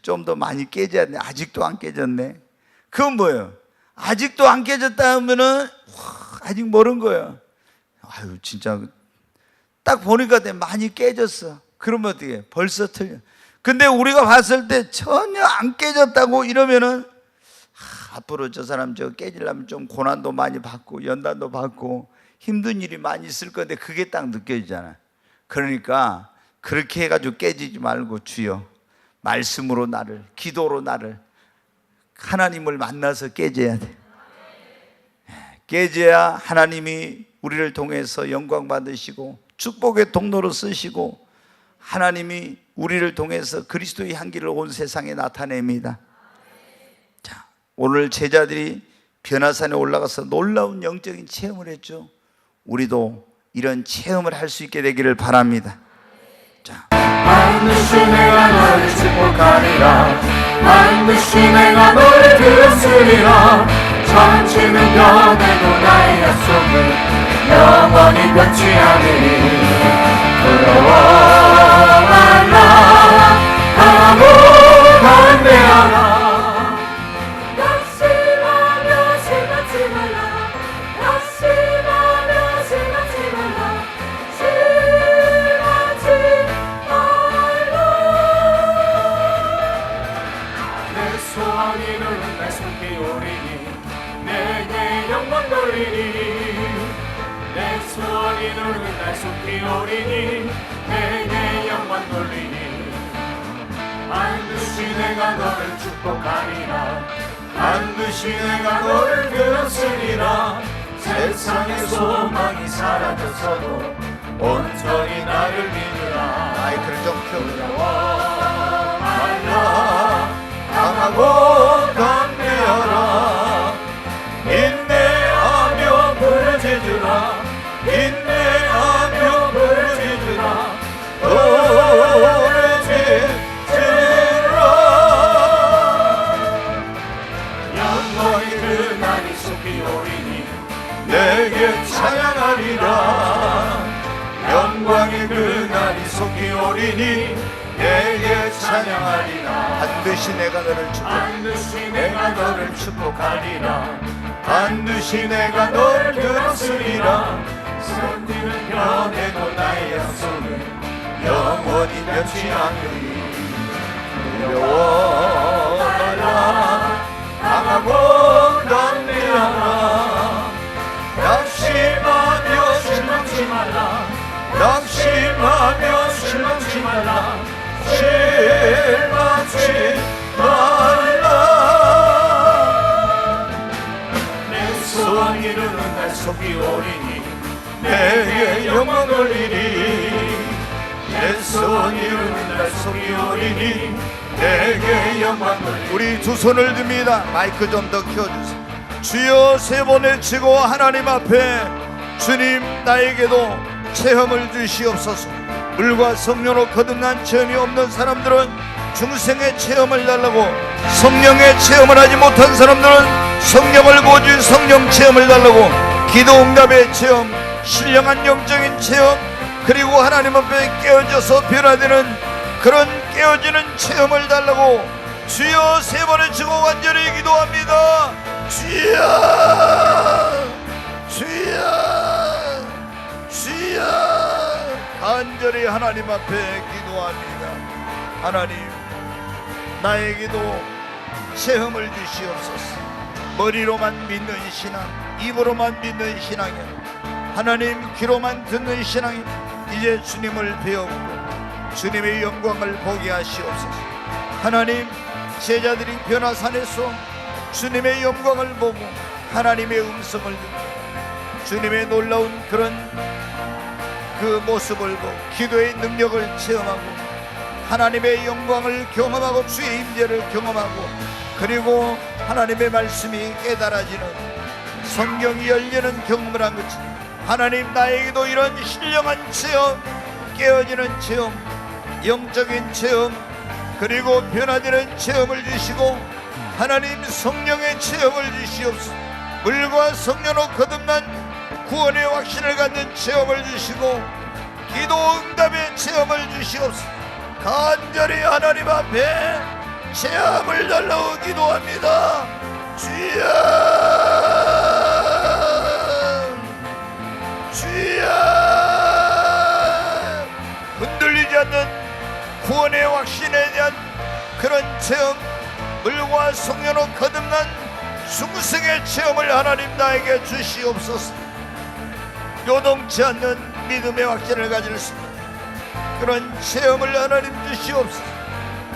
좀 더 많이 깨져야 돼. 아직도 안 깨졌네. 그건 뭐예요? 아직도 안 깨졌다 하면은 아직 멀은 거예요. 아유 진짜 딱 보니까 많이 깨졌어. 그러면 어떻게 해? 벌써 틀려. 근데 우리가 봤을 때 전혀 안 깨졌다고 이러면은 앞으로 저 사람 저 깨지려면 좀 고난도 많이 받고 연단도 받고 힘든 일이 많이 있을 건데 그게 딱 느껴지잖아. 그러니까 그렇게 해가지고 깨지지 말고 주여 말씀으로 나를, 기도로 나를, 하나님을 만나서 깨져야 돼. 깨져야 하나님이 우리를 통해서 영광 받으시고 축복의 통로로 쓰시고 하나님이 우리를 통해서 그리스도의 향기를 온 세상에 나타냅니다. 자, 오늘 제자들이 변화산에 올라가서 놀라운 영적인 체험을 했죠. 우리도 이런 체험을 할 수 있게 되기를 바랍니다. 자, 반드시 내가 너를 축복하리라. 반드시 내가 너를 들었으리라. 천지는 변해도 나의 약속은 영원히 변치 않으리. 부러워 말라. 강하고 담대하라. 낙심하며 실망치 말라. 낙심하며 실망치 말라. 실망치 말라. 내 소원 이루는 날 손길 오리니 내게 영광 돌리니. 내 소원 이루는 날 손길 오리니 내게 영광 돌리니. 반드시 내가 너를 축복하리라. 반드시 내가 너를 들었으리라. 세상의 소망이 사라졌어도 온전히 나를 믿으라. 마이크를 좀 켜보자. 말라. 강하고 담대하라. 인내하며 부르짖으라. 찬양하리라. 반드시 내가 너를 반드시 내가 너를 축복하리라. 반드시 내가 너를 들었으리라. 선지는 변해도 나의 약속은 영원히 변치 않으니. 두려워 말라. 강하고 담대하라. 낙심하며 실망치 말라. 낙심하며 실망치 말라. 실망치 말라. 내 소원 이루는 날 속이 오리니 내게 영광 돌리리. 내 소원 이루는 날 속이 오리니 내게 영광 돌리리. 우리 두 손을 듭니다. 마이크 좀 더 켜주세요. 주여 세 번을 치고 하나님 앞에 주님 나에게도 체험을 주시옵소서. 물과 성령으로 거듭난 체험이 없는 사람들은 중생의 체험을 달라고, 성령의 체험을 하지 못한 사람들은 성령을 보여준 성령 체험을 달라고, 기도 응답의 체험, 신령한 영적인 체험, 그리고 하나님 앞에 깨어져서 변화되는 그런 깨어지는 체험을 달라고 주여 세 번을 치고 간절히 기도합니다. 주여 주여 주여. 간절히 하나님 앞에 기도합니다. 하나님, 나에게도 체험을 주시옵소서. 머리로만 믿는 신앙, 입으로만 믿는 신앙이 아니라 하나님 귀로만 듣는 신앙이 이제 주님을 배우고 주님의 영광을 보게 하시옵소서. 하나님, 제자들이 변화산에서 주님의 영광을 보고 하나님의 음성을 듣고 주님의 놀라운 그런 그 모습을 보고 기도의 능력을 체험하고 하나님의 영광을 경험하고 주의 임재를 경험하고, 그리고 하나님의 말씀이 깨달아지는, 성경이 열리는 경험을 한 것처럼 하나님, 나에게도 이런 신령한 체험, 깨어지는 체험, 영적인 체험, 그리고 변화되는 체험을 주시고 하나님 성령의 체험을 주시옵소서. 물과 성령으로 거듭난 구원의 확신을 갖는 체험을 주시고 기도 응답의 체험을 주시옵소서. 간절히 하나님 앞에 체험을 달라고 기도합니다. 주여 주여. 흔들리지 않는 구원의 확신에 대한 그런 체험, 물과 성령으로 거듭난 중생의 체험을 하나님 나에게 주시옵소서. 요동치 않는 믿음의 확신을 가질 수 있는 그런 체험을 하나님 주시옵소서.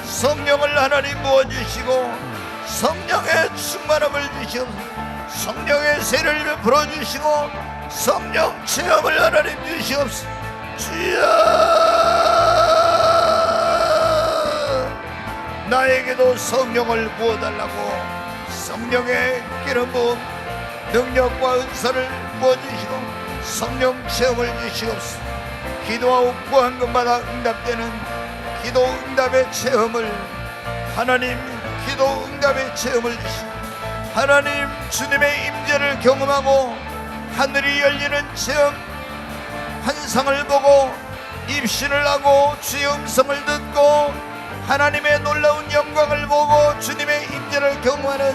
성령을 하나님 부어주시고 성령의 충만함을 주시옵소서. 성령의 세를 불어주시고 성령 체험을 하나님 주시옵소서. 주여, 나에게도 성령을 부어달라고 성령의 기름 부음, 능력과 은사를 부어주시고 성령 체험을 주시옵소서. 기도하고 구한 것마다 응답되는 기도 응답의 체험을 하나님, 기도 응답의 체험을 주시고 하나님 주님의 임재를 경험하고 하늘이 열리는 체험, 환상을 보고 입신을 하고 주의 음성을 듣고 하나님의 놀라운 영광을 보고 주님의 임재를 경험하는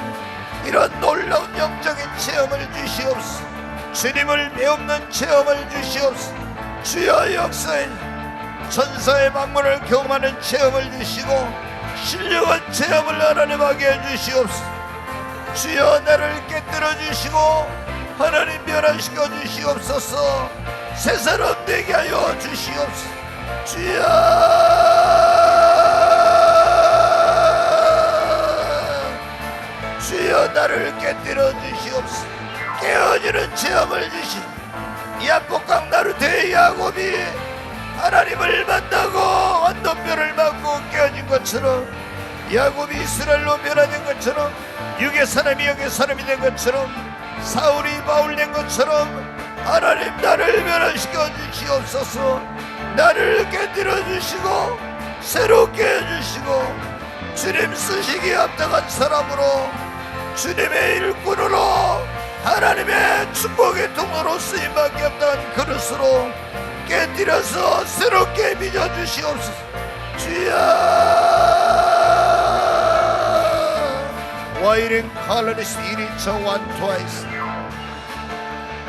이런 놀라운 영적인 체험을 주시옵소서. 주님을 배우는 체험을 주시옵소서. 주여 역사에 천사의 방문을 경험하는 체험을 주시고 신령한 체험을 하나님 하게 해주시옵소서. 주여 나를 깨뜨려 주시고 하나님 변화시켜 주시옵소서. 새 사람 되게 하여 주시옵소서. 주여, 주여 나를 깨뜨려 주시옵소서. 깨어지는 체험을 주시옵소서. 야복강 나루테 야곱이 하나님을 만나고 언덕별을 맞고 깨어진 것처럼, 야곱이 이스라엘로 변화된 것처럼, 육의 사람이 영의 사람이 된 것처럼, 사울이 바울 된 것처럼 하나님 나를 변화시켜 주시옵소서. 나를 깨뜨려 주시고 새롭게 해주시고 주님 쓰시기에 합당한 사람으로, 주님의 일꾼으로, 하나님의 축복의 통로로 쓰임받기 합당한 그릇으로 깨뜨려서 새롭게 빚어주시옵소서. 주여, Waiting colors each one twice.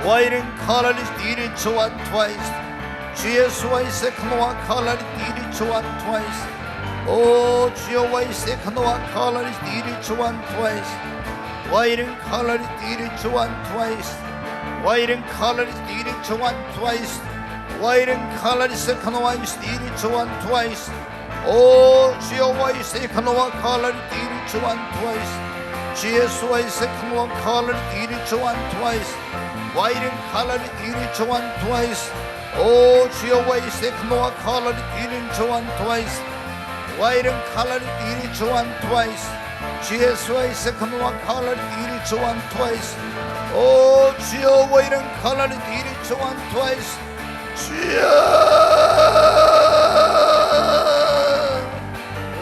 Waiting colors each one twice. 주의 수와이세 크노와 칼라리 each one twice. 오 주여 와이세 크노와 칼라리 each one twice. Waiting colors each one twice. Waiting colors each one twice. Waiting colors 크노와 each one twice. 오 주여 와이세 크노와 칼라리 each one twice. 주의 수와이세 크노와 칼라리 each one twice. Waiting color each one twice. 오 주여 와이세 크노와 color each one twice. Waiting color each one twice. 주의 수와이세 크노와 color each one twice. 오 주여 waiting color each one twice. 주여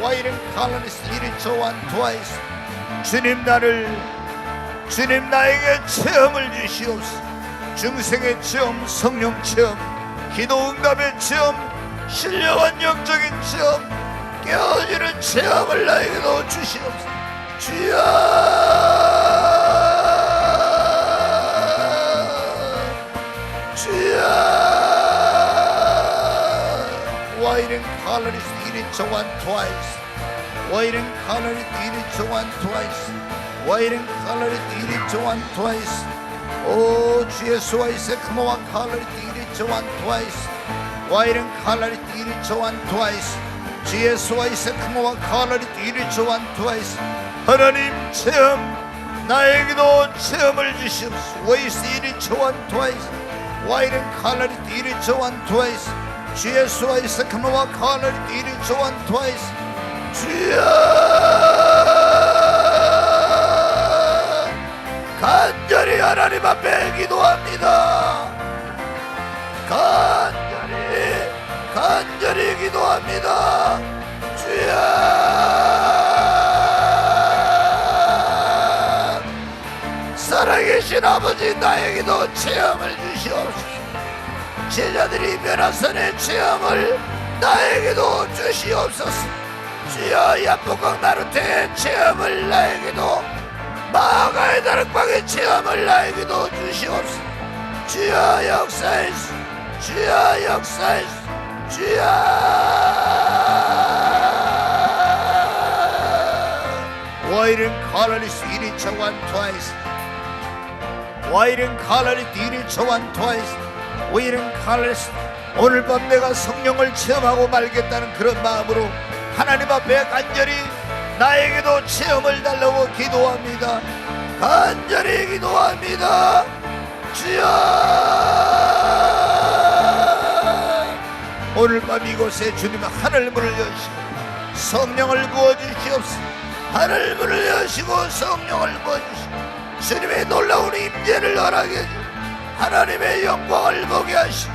waiting color each one twice. 주님 나에게 체험을 주시옵소서. 중생의 체험, 성령 체험, 기도 응답의 체험, 신령한 영적인 체험, 깨어지는 체험을 나에게도 주시옵소서. 주여 주여 Waiting colors each one twice. Waiting colors each one twice. Waiting colors each one twice. 오 주의 수와이세 크노와 colors each one twice. Waiting colors each one twice. 주의 수와이세 크노와 colors each one twice. 하나님 체험 나에게도 체험을 주시옵소서. Waste each one twice. Waiting colors each one twice. 주의 수와이세 크노와 colors each one twice. 주여 간절히 하나님 앞에 기도합니다. 간절히 기도합니다. 주여 살아계신 아버지 나에게도 체험을 주시옵소서. 제자들이 변화선의 체험을 나에게도 주시옵소서. 주여 야복강 나루테의 체험을 나에게도 마가의 다락방의 체험을 나에게도 주시옵소서. 주여 역사하시옵소서. 주여 역사하시옵소서. 주여 Waiting colors each one twice. Waiting colors each one twice. Waiting colors 오늘 밤 내가 성령을 체험하고 말겠다는 그런 마음으로 하나님 앞에 간절히 나에게도 체험을 달라고 기도합니다. 간절히 기도합니다. 주여 오늘 밤 이곳에 주님 하늘문을 여시고 성령을 부어주시옵소서. 하늘문을 여시고 성령을 부어주시고 주님의 놀라운 임재를 허락해 주시고 하나님의 영광을 보게 하시고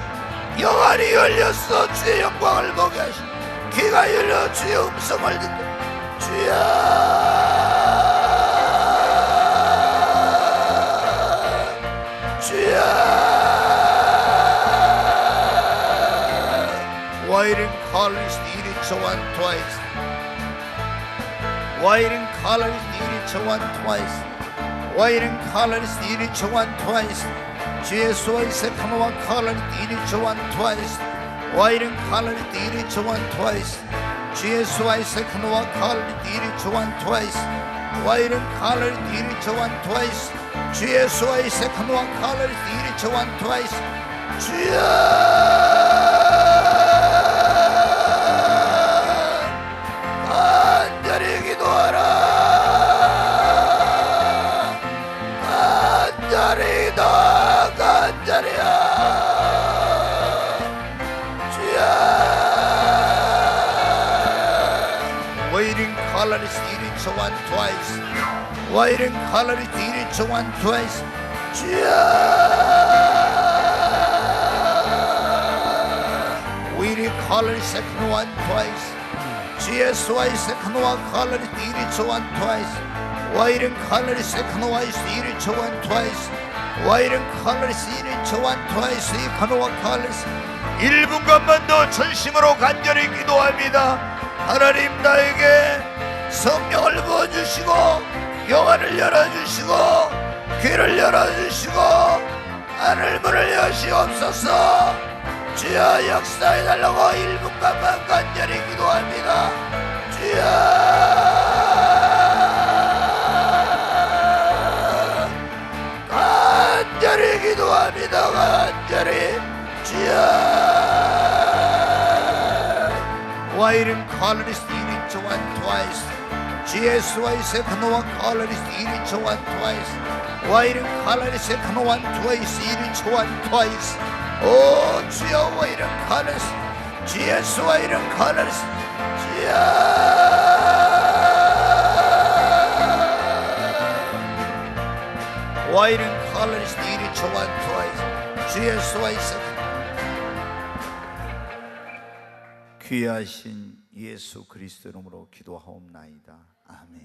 영안이 열렸어 주의 영광을 보게 하시고 귀가 열려 주의 음성을 듣고 주여 주여 Waiting colors each one twice. Waiting colors each one twice. Waiting colors each one twice. 주의 수와이세 카노와 colors each one twice. Waiting colors each one twice. 주의 수와이세 카노와 colors each one twice. Waiting colors each one twice. 주의 수와이세 카노와 colors each one twice. 주여 간절히 기도하라. 간절히다 간절히야. 주여 Waiting colors each one twice. Waiting colors each one twice. 주여 Waiting colors second one twice. 주의 수와이 second one colors each one twice. Waiting colors second one each one twice. Waiting colors each one twice. second one colors 1분간만 더 전심으로 간절히 기도합니다. 하나님 나에게 성령을 부어주시고 영안을 열어주시고 귀를 열어주시고 하늘 문을 여시옵소서. 주여 역사해달라고 1분간만 간절히 기도합니다. 주여 간절히 기도합니다. 간절히 주여. Why didn't call us each one twice? Jesus, why second one call us each one twice? Why didn't call us second one twice? each one twice? 오 주여 why didn't call us? Jesus, why didn't call us? 주여. Why didn't call us each one twice? Jesus, why second? 귀하신 예수 그리스도 이름으로 기도하옵나이다. 아멘.